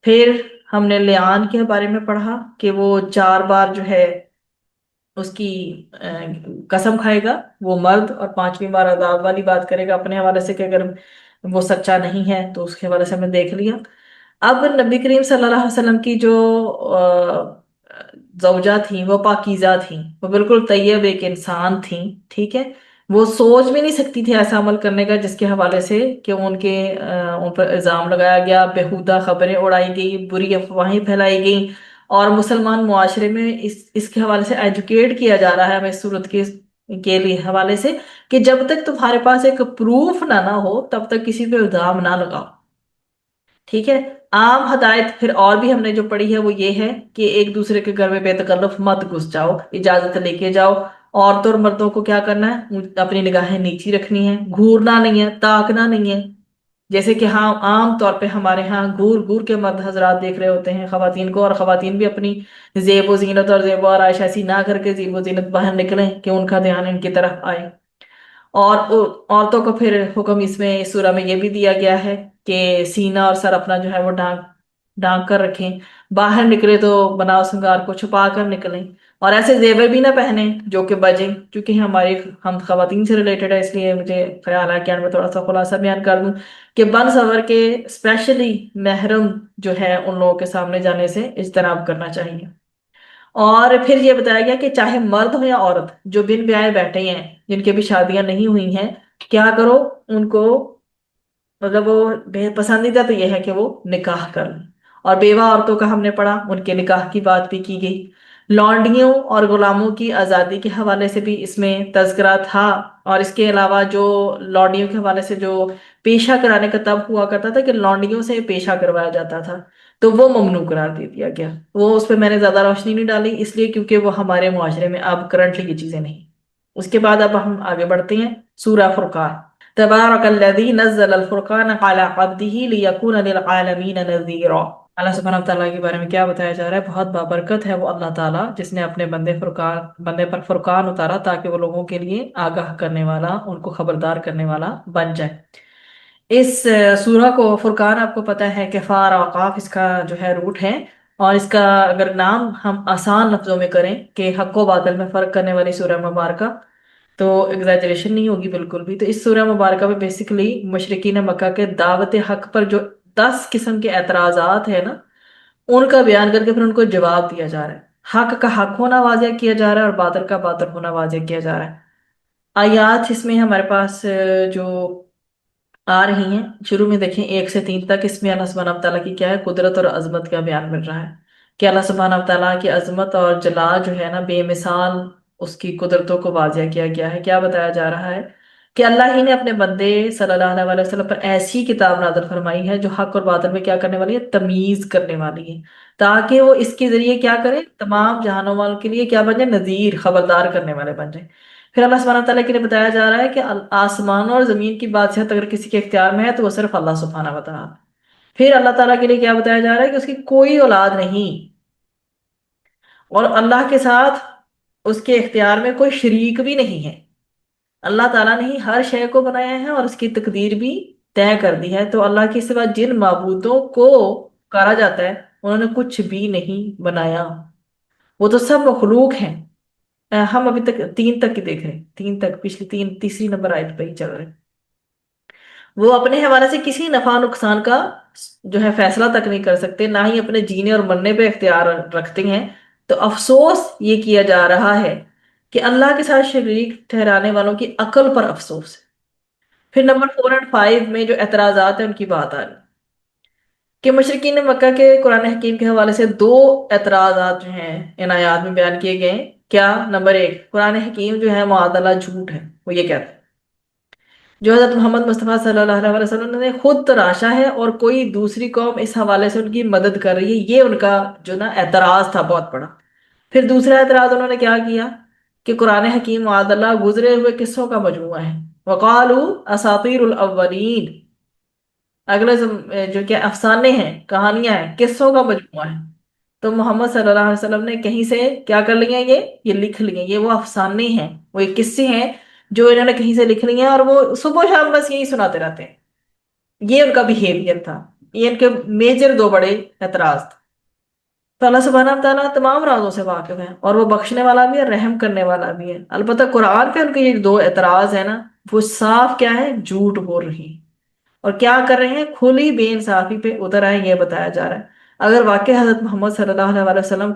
फिर हमने लियान के बारे में पढ़ा कि वो 4 बार जो है उसकी कसम खाएगा, वो मर्द, और 5वीं बार अदाब वाली बात करेगा अपने हवाले से कि अगर वो सच्चा नहीं है तो उसके हवाले से हमने देख लिया। अब नबी करीम सल्लल्लाहु अलैहि वसल्लम की जो जौजा थी वो पाकीज़ा थी, वो बिल्कुल तैयब एक इंसान थी, ठीक है। वो सोच भी नहीं सकती थी ऐसा अमल करने का जिसके हवाले से कि उन पर इल्जाम लगाया गया, बेहुदा खबरें उड़ाई गई, बुरी अफवाहें फैलाई गई। और मुसलमान मुआशरे में इसके हवाले से एजुकेट किया जा रहा है हमें इस सूरत के लिए हवाले से, कि जब तक तुम्हारे पास एक प्रूफ ना हो तब तक किसी पे इल्जाम ना लगाओ, ठीक है। आम हदायत फिर और भी हमने जो पढ़ी है वो ये है कि एक दूसरे के घर में बेतकल्लुफ मत घुस जाओ, इजाजत लेके जाओ। औरतों और मर्दों को क्या करना है? अपनी निगाहें नीची रखनी है, घूरना नहीं है, ताकना नहीं है। जैसे कि हाँ, आम तौर पे हमारे यहाँ घूर घूर के मर्द हजरात देख रहे होते हैं खवातीन को, और खवातीन भी अपनी जेबो जीनत और जेबो आराइश ऐसी ना करके जेबो जीनत बाहर निकलें कि उनका ध्यान इनकी तरफ आए। और औरतों को फिर हुक्म इसमें इस सूरा में ये भी दिया गया है कि सीना और सर अपना जो है वो ढांक ढांक कर रखें। बाहर निकले तो बनाव श्रृंगार को छुपा कर निकलें। और ऐसे जेवर भी ना पहने जो कि बजें, क्योंकि हम खवातीन से रिलेटेड है, इसलिए मुझे ख्याल है कि मैं थोड़ा सा खुलासा बयान कर दूं कि बन सवर के स्पेशली महरम जो है उन लोगों के सामने जाने से इज्तनाब करना चाहिए। और फिर ये बताया गया कि चाहे मर्द हो या औरत जो बिन ब्याह बैठे हैं, जिनकी भी शादियां नहीं हुई हैं, क्या करो? उनको, मतलब वो पसंदीदा तो ये है कि वो निकाह कर लें। और बेवा औरतों का हमने पढ़ा, उनके निकाह की बात भी की गई। लौंडियों और गुलामों की आज़ादी के हवाले से भी इसमें तज़किरा था। और इसके अलावा जो लौंडियों के हवाले से जो पेशा कराने का तब हुआ करता था कि लौंडियों से पेशा करवाया जाता था, तो वो ममनू करार दे दिया गया। वो उस पर मैंने ज़्यादा रोशनी नहीं डाली, इसलिए क्योंकि वो हमारे मुआशरे में अब करंटली ये चीज़ें नहीं। उसके बाद अब हम आगे बढ़ते हैं, सूरा फुरकान। तबारकल्लज़ी नज़्ज़ल अल फुरकान अला अब्दिही लियकून लिल आलमीन नज़ीरा। अल्लाह सुब्हानहू व तआला के बारे में क्या बताया जा रहा है? बहुत बाबरकत है वो अल्लाह ताला जिसने अपने बंदे पर फुरकान उतारा ताकि वो लोगों के लिए आगाह करने वाला, उनको खबरदार करने वाला बन जाए। इस सूरा को फुरकान, आपको पता है कि फार और काफ इसका जो है रूट है। और इसका अगर नाम हम आसान लफ्जों में करें कि हक व बातिल में फर्क करने वाली सूरह मुबारका, तो एग्जैजरेशन नहीं होगी बिल्कुल भी। तो इस सूरह मुबारका में बेसिकली मुशरिकीन मक्का के दावत हक पर जो 10 किस्म के एतराजात है ना, उनका बयान करके फिर उनको जवाब दिया जा रहा है। हक का हक होना वाज़ेह किया जा रहा है और बातिल का बातिल होना वाज़ेह किया जा रहा है। आयात इसमें हमारे पास जो आ रही हैं, शुरू में देखें 1 से 3 तक, इसमें अल्लाह सुब्हानहू व तआला की क्या है, कुदरत और अजमत का बयान मिल रहा है कि अल्लाह सुब्हानहू व तआला की अजमत और जलाल जो है ना, बेमिसाल उसकी कुदरतों को वाजिया किया गया है। क्या बताया जा रहा है कि अल्लाह ही ने अपने बंदे सल्लल्लाहु अलैहि वसल्लम पर ऐसी किताब नाज़िल फरमाई है जो हक और बातिल में क्या करने वाली है, तमीज करने वाली है, ताकि वो इसके जरिए क्या करे, तमाम जहानों वालों के लिए क्या बन जाए, नजीर, खबरदार करने वाले बन जाए। फिर अल्लाह सुब्हानहू व तआला के लिए बताया जा रहा है कि आसमान और जमीन की बादशाहत अगर किसी के इख्तियार में है तो वो सिर्फ अल्लाह सुब्हानहू व तआला। फिर अल्लाह ताला के लिए क्या बताया जा रहा है कि उसकी कोई औलाद नहीं, और अल्लाह के साथ उसके इख्तियार में कोई शरीक भी नहीं है। अल्लाह ताला ने ही हर शय को बनाया है और उसकी तकदीर भी तय कर दी है। तो अल्लाह के सिवा जिन माबूदों को पुकारा जाता है उन्होंने कुछ भी नहीं बनाया, वो तो सब मखलूक हैं। हम अभी तक 3 तक ही देख रहे हैं, 3 तक, पिछली तीसरी नंबर आयत पे ही चल रहे हैं। वो अपने हवाले से किसी नफा नुकसान का जो है फैसला तक नहीं कर सकते, ना ही अपने जीने और मरने पे इख्तियार रखते हैं। तो अफसोस ये किया जा रहा है कि अल्लाह के साथ शरीक ठहराने वालों की अकल पर अफसोस है। फिर नंबर 4 और 5 में जो एतराजात है उनकी बात आ रही है कि मुशरिकीन मक्का के कुरान हकीम के हवाले से 2 एतराजात जो हैं इन आयात में बयान किए गए हैं। क्या? नंबर 1, कुरान हकीम जो है मुआदला झूठ है। वो ये कहते हैं जो हजरत मोहम्मद मुस्तफ़ा सल्लल्लाहु अलैहि वसल्लम ने खुद तराशा है और कोई दूसरी कौम इस हवाले से उनकी मदद कर रही है, ये उनका जो ना एतराज था बहुत बड़ा। फिर दूसरा एतराज उन्होंने क्या किया कि कुरान हकीम मुआदला गुजरे हुए किस्सों का मजमूआ है। वकालू असातीरुल अव्वलीन, जो क्या अफसाने हैं, कहानियां हैं, किस्सों का मजमूआ है। तो मोहम्मद सल्लल्लाहु अलैहि वसल्लम ने कहीं से क्या कर लिए हैं, ये लिख लिए हैं। ये वो अफसाने हैं, वो एक किस्से हैं जो इन्होंने कहीं से लिख लिए हैं और वो सुबह शाम बस यही सुनाते रहते हैं। ये उनका बिहेवियर था। ये इनके मेजर 2 बड़े एतराज थे। तो अल्लाह सुब्हानहू व तआला तमाम राजों से वाकिफ है और वो बख्शने वाला भी है, रहम करने वाला भी है। अलबत्ता कुरान पे उनके ये 2 एतराज है ना, वो साफ क्या है, झूठ बोल रही है और क्या कर रहे हैं, खुली बेइंसाफी पे उतर आए, ये बताया जा रहा है। अगर वाकई हजरत मोहम्मद सल्लल्लाहु अलैहि वसल्लम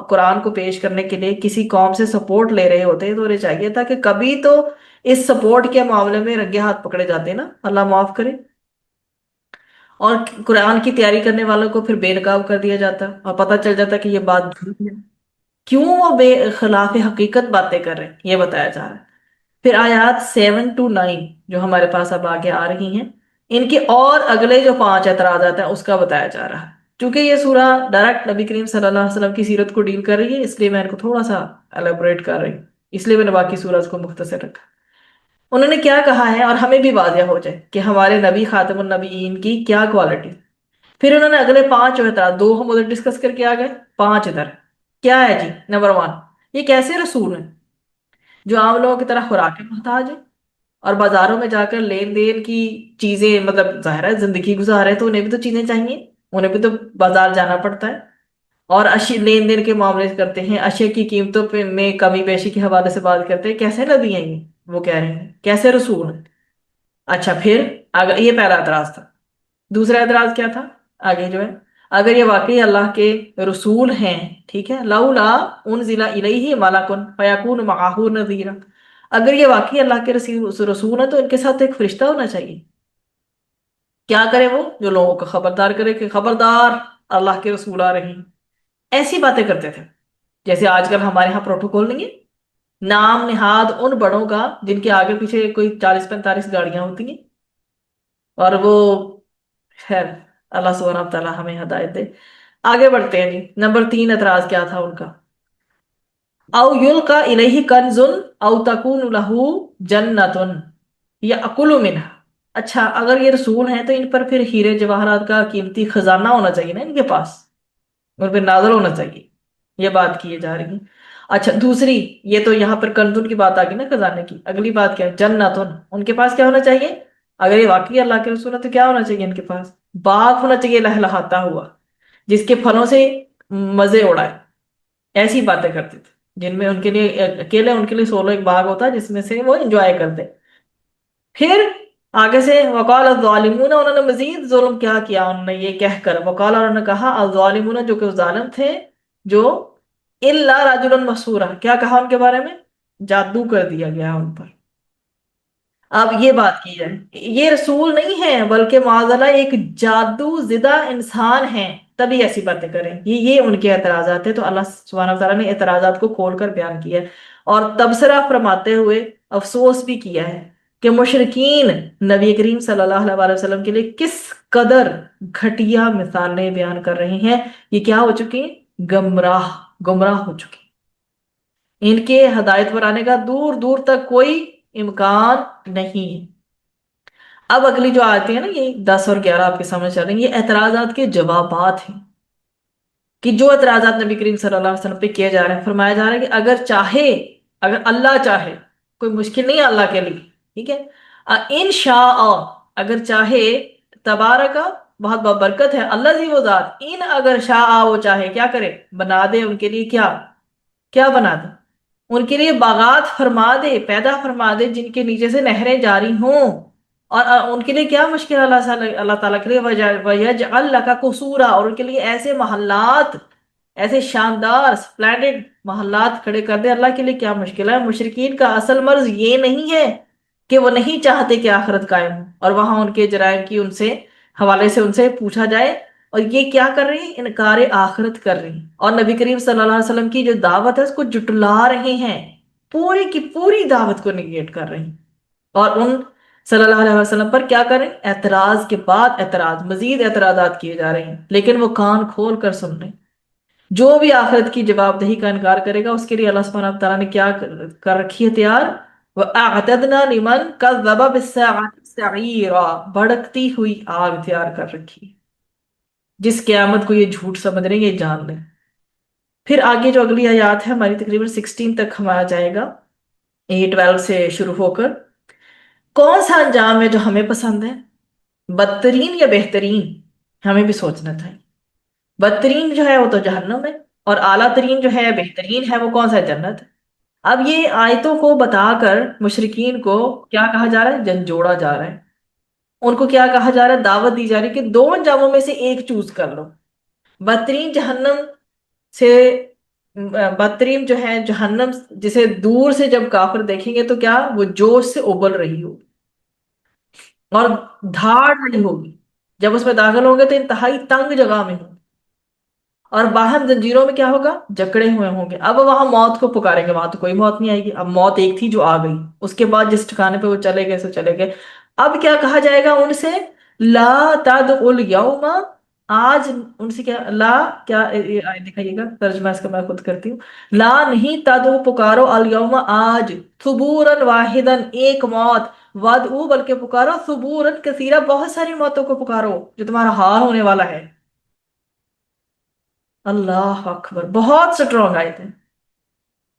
कुरान को पेश करने के लिए किसी कौम से सपोर्ट ले रहे होते तो उन्हें चाहिए था कि कभी तो इस सपोर्ट के मामले में रंगे हाथ पकड़े जाते ना, अल्लाह माफ करे। और कुरान की तैयारी करने वालों को फिर बेनकाब कर दिया जाता और पता चल जाता कि ये बात झूठ है। क्यों वो बेखिलाफ हकीकत बातें कर रहे हैं, ये बताया जा रहा है। फिर आयात 7 to 9 जो हमारे पास अब आगे आ रही हैं, इनके और अगले जो 5 एतराजात हैं उसका बताया जा रहा है। क्योंकि ये सूरा डायरेक्ट नबी करीम सल्लल्लाहु अलैहि वसल्लम की सीरत को डील कर रही है, इसलिए मैं इनको थोड़ा सा एलेबोरेट कर रही हूँ, इसलिए मैंने बाकी सूरज को मुख्तसर रखा। उन्होंने क्या कहा है और हमें भी वादिया हो जाए कि हमारे नबी खातमुन नबीयीन की क्या क्वालिटी। फिर उन्होंने अगले 5 जो एतराज, 2 हम उधर डिस्कस करके आ गए, 5 इधर। क्या है जी? नंबर 1, ये कैसे रसूल है जो आम लोगों की तरह खुराक के मोहताज है और बाजारों में जाकर लेन देन की चीजें, मतलब जाहिर है जिंदगी गुजार रहे हैं तो उन्हें भी तो चीजें चाहिए, उन्हें भी तो बाजार जाना पड़ता है। और अशी लेन देन के मामले से करते हैं, अशिया की कीमतों पे में कमी पेशी के हवाले से बात करते हैं। कैसे नबी हैं ये? वो कह रहे हैं कैसे रसूल हैं। अच्छा, फिर अगर ये पहला एतराज था, दूसरा एतराज क्या था आगे जो है, अगर ये वाकई अल्लाह के रसूल हैं, ठीक है, लाउला उनजिला इलैहि मलकुन फयकून मअहू नज़ीरा, अगर ये वाकई अल्लाह के रसूल है तो इनके साथ एक फरिश्ता होना चाहिए। क्या करे वो? जो लोगों को खबरदार करे कि खबरदार, अल्लाह के रसूल आ रहे हैं। ऐसी बातें करते थे जैसे आजकल हमारे यहाँ प्रोटोकॉल नहीं है, नाम निहाद उन बड़ों का जिनके आगे पीछे कोई 40-45 गाड़ियां होती हैं। और वो, खैर, अल्लाह सुब्हानहू व तआला हमें हदायत दे। आगे बढ़ते हैं जी। नंबर 3 एतराज क्या था उनका, औ युल्का इलैहि कंजुन औ तकून लहू जन्नतुन याकुलु मिनहा। अच्छा, अगर ये रसूल हैं तो इन पर फिर हीरे जवाहरात का कीमती खजाना होना चाहिए ना इनके पास, उन पर नाजर होना चाहिए, ये बात की जा रही है। अच्छा, दूसरी, ये तो यहाँ पर कंजुन की बात आ गई ना, खजाने की। अगली बात क्या है, जन्नतुन, उनके पास क्या होना चाहिए? अगर ये वाकई अल्लाह के रसूल है तो क्या होना चाहिए इनके पास? बाग होना चाहिए लहलहाता हुआ, जिसके फलों से मजे उड़ाए। ऐसी बातें करते थे जिनमें उनके लिए अकेले उनके लिए सोलो एक बाग होता है जिसमें से वो एंजॉय करते। फिर आगे से वकाल अज़ालिमून, उन्होंने मजीद जुल्म क्या किया, उन्होंने ये कहकर वकाल, उन्होंने कहा अज़ालिमून, जो कि जालिम थे, जो इल्ला रजुलन मसूरा, क्या कहा उनके बारे में? जादू कर दिया गया उन पर। अब ये बात की जाए, ये रसूल नहीं है बल्कि माज़अल्लाह एक जादू जिदा इंसान है, तभी ऐसी बातें करें। ये उनके एतराजात है। तो अल्लाह सुब्हानहू व तआला ने एतराजात को खोलकर बयान किया है और तबसरा फरमाते हुए अफसोस भी किया है कि मुशरिकीन नबी करीम सल्लल्लाहु अलैहि वसल्लम के लिए किस कदर घटिया मिसालें बयान कर रहे हैं। ये क्या हो चुके हैं? गुमराह, गुमराह हो चुके हैं। इनके हदायत पर आने का दूर दूर तक कोई इम्कान नहीं है। अब अगली जो आती है ना, ये 10 और 11 आपके समझ चल रही है, ये एतराजात के जवाबात हैं कि जो एतराजात नबी करीम सल्लल्लाहु अलैहि वसल्लम पे किए जा रहे हैं। फरमाया जा रहा है कि अगर चाहे, अगर अल्लाह चाहे, कोई मुश्किल नहीं है अल्लाह के लिए, ठीक है, इन शाह, अगर चाहे, तबारका بہت برکت ہے، اللہ وہ ذات ان اگر شاء وہ چاہے کیا کرے، بنا دے ان کے لیے کیا، کیا بنا دے، ان کے لیے باغات فرما دے، پیدا فرما دے جن کے نیچے سے نہریں جاری ہوں، اور ان کے لیے کیا مشکل ہے اللہ تعالیٰ کے لیے، وَيَجْعَلْ لَكَ قُصُورًا، اور ان کے لیے ایسے محلات، ایسے شاندار سپلینڈڈ محلات کھڑے کر دے، اللہ کے لیے کیا مشکل ہے۔ مشرکین کا اصل مرض یہ نہیں ہے کہ وہ نہیں چاہتے کہ آخرت قائم ہو اور وہاں ان کے جرائم کی ان سے حوالے سے ان سے پوچھا جائے، اور یہ کیا کر رہی ہیں، انکار آخرت کر رہی ہیں، اور نبی کریم صلی اللہ علیہ وسلم کی جو دعوت ہے اس کو جٹلا رہے ہیں، پوری کی پوری دعوت کو نگیٹ کر رہے ہیں، اور ان صلی اللہ علیہ وسلم پر کیا کریں، اعتراض کے بعد اعتراض، مزید اعتراضات کیے جا رہے ہیں، لیکن وہ کان کھول کر سن رہے ہیں۔ جو بھی آخرت کی جواب دہی کا انکار کرے گا اس کے لیے اللہ سبحانہ تعالیٰ نے کیا کر رکھی ہے تیار، وَأَعْتَدْنَا لِمَنْ كَذَّبَ بِالسَّاعَةِ سَعِيرًا، بھڑکتی ہوئی آگ تیار کر رکھی، جس قیامت کو یہ جھوٹ سمجھ رہے ہیں یہ جان لیں۔ پھر آگے جو اگلی آیات ہے ہماری تقریباً 16 تک ہمارا جائے گا، 12 سے شروع ہو کر، کون سا انجام ہے جو ہمیں پسند ہے، بدترین یا بہترین، ہمیں بھی سوچنا تھا۔ بدترین جو ہے وہ تو جہنم ہے، اور اعلیٰ ترین جو ہے بہترین ہے وہ کون سا ہے، جنت ہے۔ اب یہ آیتوں کو بتا کر مشرکین کو کیا کہا جا رہا ہے، جھنجھوڑا جا رہا ہے، ان کو کیا کہا جا رہا ہے، دعوت دی جا رہی ہے کہ دو انجاموں میں سے ایک چوز کر لو، بدترین جہنم سے، بدترین جو ہے جہنم جسے دور سے جب کافر دیکھیں گے تو کیا وہ جوش سے ابل رہی ہو اور دھاڑ رہی ہوگی، جب اس میں داخل ہوں گے تو انتہائی تنگ جگہ میں ہوں، اور باہر زنجیروں میں کیا ہوگا، جکڑے ہوئے ہوں گے۔ اب وہاں موت کو پکاریں گے، وہاں تو کوئی موت نہیں آئے گی، اب موت ایک تھی جو آ گئی، اس کے بعد جس ٹھکانے پہ وہ چلے گئے سو چلے گئے۔ اب کیا کہا جائے گا ان سے، لا تدعوا اليوم، آج ان سے کیا، لا کیا، یہ آیت دکھائیے گا، ترجمہ اس کا میں خود کرتی ہوں، لا نہیں تدعو پکارو، الیوم آج، ثبورا واحدا ایک موت، ودعو بلکہ پکارو، ثبورا کثیرا بہت ساری موتوں کو پکارو جو تمہارا حال ہونے والا ہے۔ اللہ اکبر، بہت سٹرونگ آیت ہے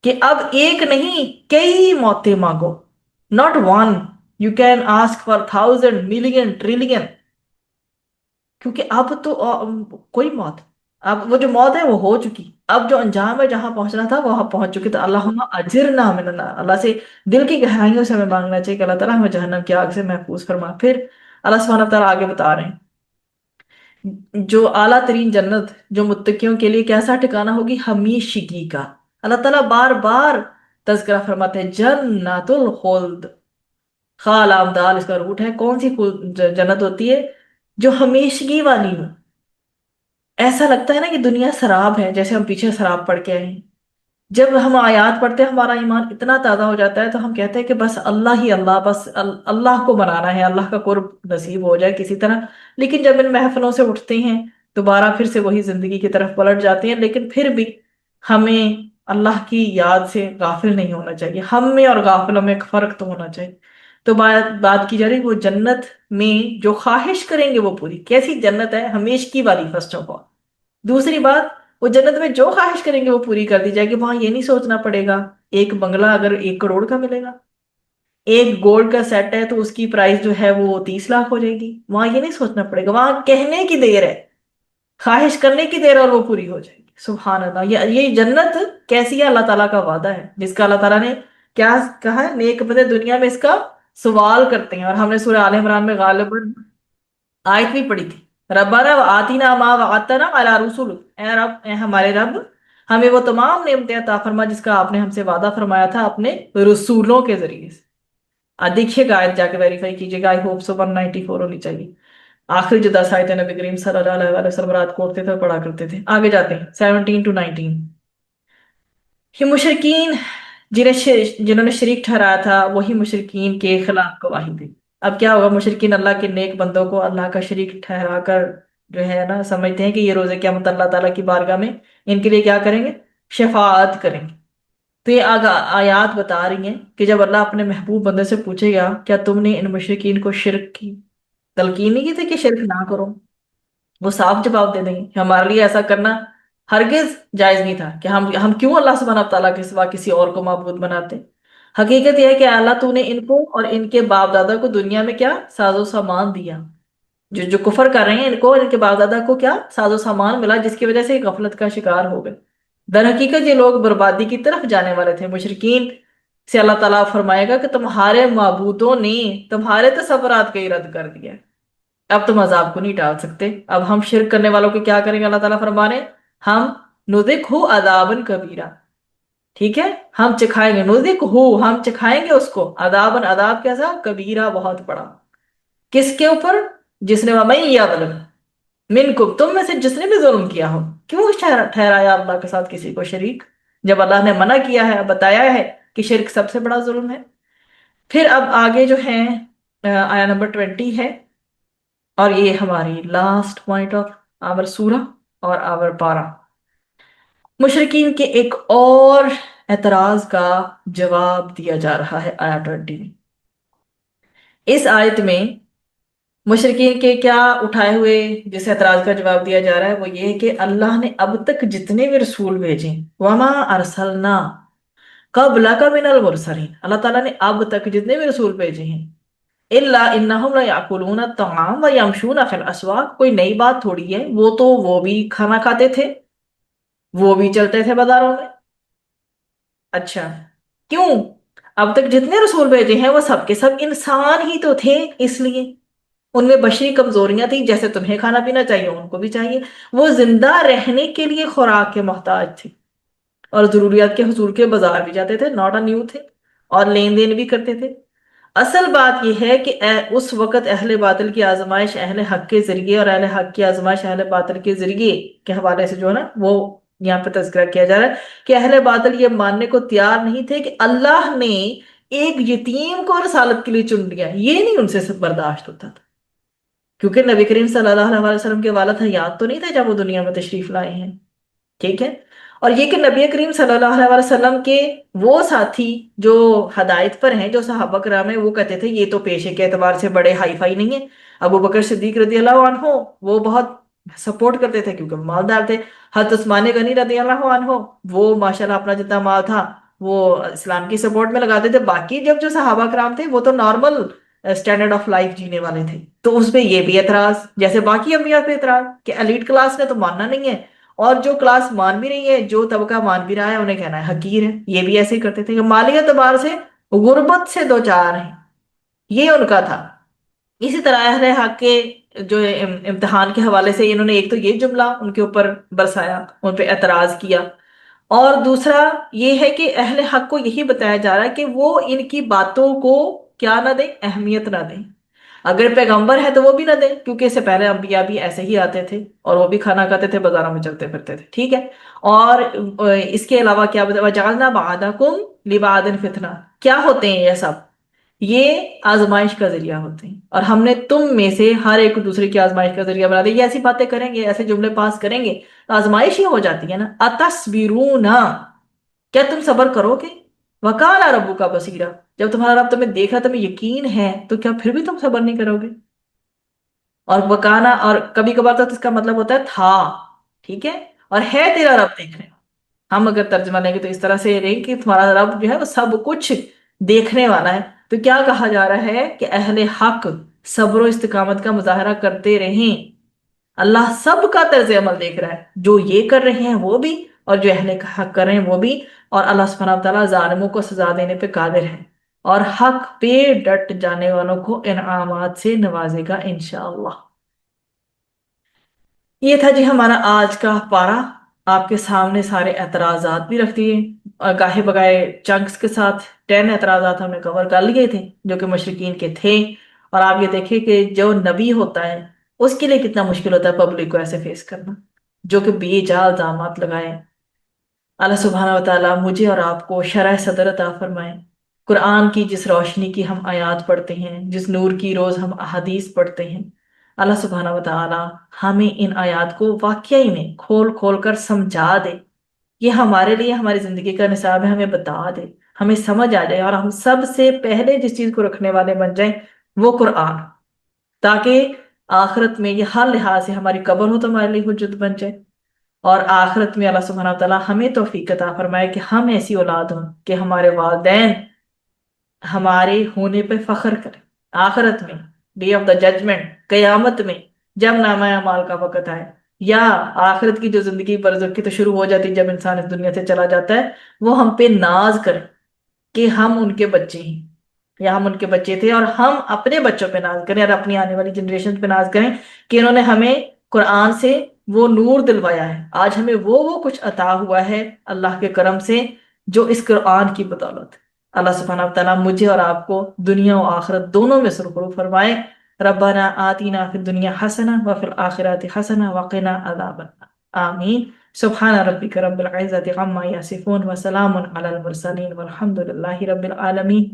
کہ اب ایک نہیں کئی موتیں مانگو، not one, you can ask for thousand million trillion، کیونکہ اب تو کوئی موت، اب وہ جو موت ہے وہ ہو چکی، اب جو انجام ہے جہاں پہنچنا تھا وہاں پہنچ چکے، تو اللہم اجرنا من النار، اللہ سے دل کی گہرائیوں سے ہمیں مانگنا چاہیے کہ اللہ تعالیٰ ہمیں جہنم کی آگ سے محفوظ فرما۔ پھر اللہ سبحانہ تعالیٰ آگے بتا رہے ہیں، جو اعلیٰ ترین جنت جو متقیوں کے لیے کیسا ٹھکانہ ہوگی، ہمیشگی کا۔ اللہ تعالیٰ بار بار تذکرہ فرماتے ہیں، جنت الخلد، خال آبدال اس کا روٹ ہے، کون سی جنت ہوتی ہے، جو ہمیشگی والی ہو۔ ایسا لگتا ہے نا کہ دنیا سراب ہے، جیسے ہم پیچھے سراب پڑھ کے آئے ہیں، جب ہم آیات پڑھتے ہیں ہمارا ایمان اتنا تازہ ہو جاتا ہے تو ہم کہتے ہیں کہ بس اللہ ہی اللہ، بس اللہ کو بنانا ہے، اللہ کا قرب نصیب ہو جائے کسی طرح۔ لیکن جب ان محفلوں سے اٹھتے ہیں دوبارہ پھر سے وہی زندگی کی طرف پلٹ جاتے ہیں، لیکن پھر بھی ہمیں اللہ کی یاد سے غافل نہیں ہونا چاہیے، ہم میں اور غافلوں میں ایک فرق تو ہونا چاہیے۔ تو بات کی جا رہی وہ جنت میں جو خواہش کریں گے وہ پوری، کیسی جنت ہے، ہمیشگی والی، فرسٹ آف آل۔ دوسری بات، وہ جنت میں جو خواہش کریں گے وہ پوری کر دی جائے گی، وہاں یہ نہیں سوچنا پڑے گا ایک بنگلہ اگر 1 کروڑ کا ملے گا، ایک گولڈ کا سیٹ ہے تو اس کی پرائس جو ہے وہ 30 لاکھ ہو جائے گی، وہاں یہ نہیں سوچنا پڑے گا، وہاں کہنے کی دیر ہے، خواہش کرنے کی دیر ہے اور وہ پوری ہو جائے گی۔ سبحان اللہ، یہ جنت کیسی ہے، اللہ تعالیٰ کا وعدہ ہے جس کا اللہ تعالیٰ نے کیا کہا ہے، نیک بندے دنیا میں اس کا سوال کرتے ہیں، اور ہم نے سورہ آل عمران میں غالباً آیت بھی پڑھی تھی، ربنا وآتینا ما وعدتنا علی رسول، اے رب، اے ہمارے رب، ہمیں وہ تمام نعمتیں عطا فرما جس کا آپ نے ہم سے وعدہ فرمایا تھا اپنے رسولوں کے ذریعے سے۔ دیکھیے گا آیت جا کے ویریفائی کیجیے گا، آئی ہوپ سو 194 ہونی چاہیے، آخری جو 10 آیتیں نبی کریم صلی اللہ علیہ وسلم رات کو اٹھتے تھے اور پڑھا کرتے تھے۔ آگے جاتے ہیں 17 to 19، یہ مشرکین جنہوں نے شریک ٹھہرایا تھا وہی مشرکین کے خلاف گواہی دی۔ اب کیا ہوگا، مشرکین اللہ کے نیک بندوں کو اللہ کا شریک ٹھہرا کر جو ہے نا سمجھتے ہیں کہ یہ روز قیامت اللہ تعالیٰ کی بارگاہ میں ان کے لیے کیا کریں گے، شفاعت کریں گے۔ تو یہ آیات بتا رہی ہیں کہ جب اللہ اپنے محبوب بندے سے پوچھے گا کیا تم نے ان مشرکین کو شرک کی تلقین نہیں کی تھی کہ شرک نہ کرو، وہ صاف جواب دے دیں گے، ہمارے لیے ایسا کرنا ہرگز جائز نہیں تھا کہ ہم کیوں اللہ سبحانہ تعالیٰ کے سوا کسی اور کو معبود بناتے۔ حقیقت یہ ہے کہ اللہ تو نے ان کو اور ان کے باپ دادا کو دنیا میں کیا، ساز و سامان دیا، جو کفر کر رہے ہیں ان کو، ان کے باپ دادا کو کیا ساز و سامان ملا جس کی وجہ سے یہ غفلت کا شکار ہو گئے۔ در حقیقت یہ لوگ بربادی کی طرف جانے والے تھے۔ مشرکین سے اللہ تعالیٰ فرمائے گا کہ تمہارے معبودوں نے تمہارے تصورات کا ہی رد کر دیا، اب تم عذاب کو نہیں ٹال سکتے۔ اب ہم شرک کرنے والوں کو کیا کریں گے؟ اللہ تعالیٰ فرما رہے ہیں ہم نذقہ عذابا کبیرا، ٹھیک ہے، ہم چکھائیں گے، نذقہ ہم چکھائیں گے اس کو، عذابا عذاب کیسا؟ کبیرا بہت بڑا۔ کس کے اوپر؟ جس نے وَمَن یظلم منکم، تم میں سے جس نے بھی ظلم کیا ہو۔ کیوں ٹھہرایا اللہ کے ساتھ کسی کو شریک، جب اللہ نے منع کیا ہے، بتایا ہے کہ شرک سب سے بڑا ظلم ہے۔ پھر اب آگے جو ہے آیا نمبر 20 ہے، اور یہ ہماری لاسٹ پوائنٹ آف آور سورہ اور آور پارا، مشرکین کے ایک اور اعتراض کا جواب دیا جا رہا ہے آیا 20 میں۔ اس آیت میں مشرکین کے کیا اٹھائے ہوئے جس اعتراض کا جواب دیا جا رہا ہے وہ یہ ہے کہ اللہ نے اب تک جتنے بھی رسول بھیجے، وما ارسلنا قبلک من المرسلین، اللہ تعالیٰ نے اب تک جتنے بھی رسول بھیجے ہیں، الا انہم لیاکلون الطعام ویمشون فی الاسواق، کوئی نئی بات تھوڑی ہے، وہ بھی کھانا کھاتے تھے، وہ بھی چلتے تھے بازاروں میں۔ اچھا، کیوں؟ اب تک جتنے رسول بھیجے ہیں وہ سب کے سب انسان ہی تو تھے، اس لیے ان میں بشری کمزوریاں تھیں، جیسے تمہیں کھانا پینا چاہیے ان کو بھی چاہیے۔ وہ زندہ رہنے کے لیے خوراک کے محتاج تھے، اور ضروریات کے حصول کے بازار بھی جاتے تھے، ناٹ اے نیو تھے، اور لین دین بھی کرتے تھے۔ اصل بات یہ ہے کہ اس وقت اہل باطل کی آزمائش اہل حق کے ذریعے، اور اہل حق کی آزمائش اہل باطل کے ذریعے کے حوالے سے جو ہے نا وہ یہاں پہ تذکرہ کیا جا رہا ہے کہ اہل باطل یہ ماننے کو تیار نہیں تھے کہ اللہ نے ایک یتیم کو رسالت کے لیے چن لیا، یہ نہیں ان سے برداشت ہوتا تھا، کیونکہ نبی کریم صلی اللہ علیہ وسلم کے والد حیات تو نہیں تھے جب وہ دنیا میں تشریف لائے ہیں، ٹھیک ہے؟ اور یہ کہ نبی کریم صلی اللہ علیہ وسلم کے وہ ساتھی جو ہدایت پر ہیں، جو صحابہ کرام ہیں، وہ کہتے تھے یہ تو پیشے کے اعتبار سے بڑے ہائی فائی نہیں ہیں۔ ابو بکر صدیق رضی اللہ عنہ وہ بہت سپورٹ کرتے تھے کیونکہ مالدار تھے۔ حضرت عثمان غنی رضی اللہ عنہ وہ ماشاءاللہ اپنا جتنا مال تھا وہ اسلام کی سپورٹ میں لگاتے تھے۔ باقی جب جو صحابہ کرام تھے وہ تو نارمل اسٹینڈرڈ آف لائف جینے والے تھے، تو اس پہ یہ بھی اعتراض، جیسے باقی انبیاء پہ اعتراض کہ ایلیٹ کلاس نے تو ماننا نہیں ہے، اور جو کلاس مان بھی رہی ہے، جو طبقہ مان بھی رہا ہے، انہیں کہنا ہے حقیر ہے۔ یہ بھی ایسے ہی کرتے تھے کہ مالی اعتبار سے غربت سے دو چار ہیں، یہ ان کا تھا۔ اسی طرح اہل حق کے جو امتحان کے حوالے سے انہوں نے ایک تو یہ جملہ ان کے اوپر برسایا، ان پہ اعتراض کیا، اور دوسرا یہ ہے کہ اہل حق کو یہی بتایا جا رہا ہے کہ وہ ان کی باتوں کو کیا نہ دیں، اہمیت نہ دیں۔ اگر پیغمبر ہے تو وہ بھی نہ دیں، کیونکہ اس سے پہلے انبیاء بھی ایسے ہی آتے تھے اور وہ بھی کھانا کھاتے تھے، بازاروں میں چلتے پھرتے تھے، ٹھیک ہے؟ اور اس کے علاوہ کیا بتا وَجَعَلْنَا بَعْضَكُمْ لِبَعْضٍ فِتْنَةً، کیا ہوتے ہیں یہ سب؟ یہ آزمائش کا ذریعہ ہوتے ہیں، اور ہم نے تم میں سے ہر ایک دوسرے کی آزمائش کا ذریعہ بنا دیا۔ یہ ایسی باتیں کریں گے، ایسے جملے پاس کریں گے تو آزمائش ہی ہو جاتی ہے نا۔ اَتَصْبِرُونَ، کیا تم صبر کرو گے؟ وَكَانَ رَبُّكَ بَصِيرًا، جب تمہارا رب تمہیں دیکھ رہا، تمہیں یقین ہے، تو کیا پھر بھی تم صبر نہیں کرو گے؟ اور وکانا، اور کبھی کبھار تو اس کا مطلب ہوتا ہے تھا، ٹھیک ہے، اور ہے تیرا رب دیکھنے والا۔ ہم اگر ترجمہ لیں گے تو اس طرح سے لیں کہ تمہارا رب جو ہے وہ سب کچھ دیکھنے والا ہے۔ تو کیا کہا جا رہا ہے کہ اہل حق صبر و استقامت کا مظاہرہ کرتے رہیں، اللہ سب کا طرز عمل دیکھ رہا ہے، جو یہ کر رہے ہیں وہ بھی، اور جو اہل حق کر رہے ہیں وہ بھی، اور اللہ سبحانہ وتعالیٰ ظالموں کو سزا دینے پہ قادر ہے، اور حق پہ ڈٹ جانے والوں کو انعامات سے نوازے گا انشاءاللہ۔ یہ تھا جی ہمارا آج کا پارا، آپ کے سامنے سارے اعتراضات بھی رکھ دیے، اور گاہے بگائے چنکس کے ساتھ 10 اعتراضات ہم نے کور کر لیے تھے جو کہ مشرکین کے تھے۔ اور آپ یہ دیکھیں کہ جو نبی ہوتا ہے اس کے لیے کتنا مشکل ہوتا ہے پبلک کو ایسے فیس کرنا، جو کہ بے جا الزامات لگائے۔ اللہ سبحانہ وتعالیٰ مجھے اور آپ کو شرح صدر عطا فرمائے، قرآن کی جس روشنی کی ہم آیات پڑھتے ہیں، جس نور کی روز ہم احادیث پڑھتے ہیں، اللہ سبحانہ وتعالیٰ ہمیں ان آیات کو واقعی میں کھول کھول کر سمجھا دے، یہ ہمارے لیے ہماری زندگی کا نصاب ہے، ہمیں بتا دے، ہمیں سمجھ آ جائے، اور ہم سب سے پہلے جس چیز کو رکھنے والے بن جائیں وہ قرآن، تاکہ آخرت میں یہ ہر لحاظ سے ہماری قبر ہو تو ہمارے لیے حجت بن جائے، اور آخرت میں اللہ سبحانہ وتعالیٰ ہمیں توفیق عطا فرمائے کہ ہم ایسی اولاد ہوں کہ ہمارے والدین ہمارے ہونے پہ فخر کریں آخرت میں، ڈے آف دا ججمنٹ، قیامت میں جب نامہ اعمال کا وقت آئے، یا آخرت کی جو زندگی برزخ کی تو شروع ہو جاتی جب انسان اس دنیا سے چلا جاتا ہے، وہ ہم پہ ناز کریں کہ ہم ان کے بچے ہیں، یا ہم ان کے بچے تھے، اور ہم اپنے بچوں پہ ناز کریں اور اپنی آنے والی جنریشن پہ ناز کریں کہ انہوں نے ہمیں قرآن سے وہ نور دلوایا ہے، آج ہمیں وہ کچھ عطا ہوا ہے اللہ کے کرم سے جو اس قرآن کی بدولت ہے۔ اللہ سبحانہ و تعالیٰ مجھے اور آپ کو دنیا و آخرت دونوں میں سرخرو فرمائے۔ ربنا آتینا فی الدنیا حسنہ وفی الآخرات حسنہ وقنا عذاب النار، آمین۔ سبحان ربک رب العزت عما یصفون وسلام علی المرسلین والحمد للہ رب العالمین۔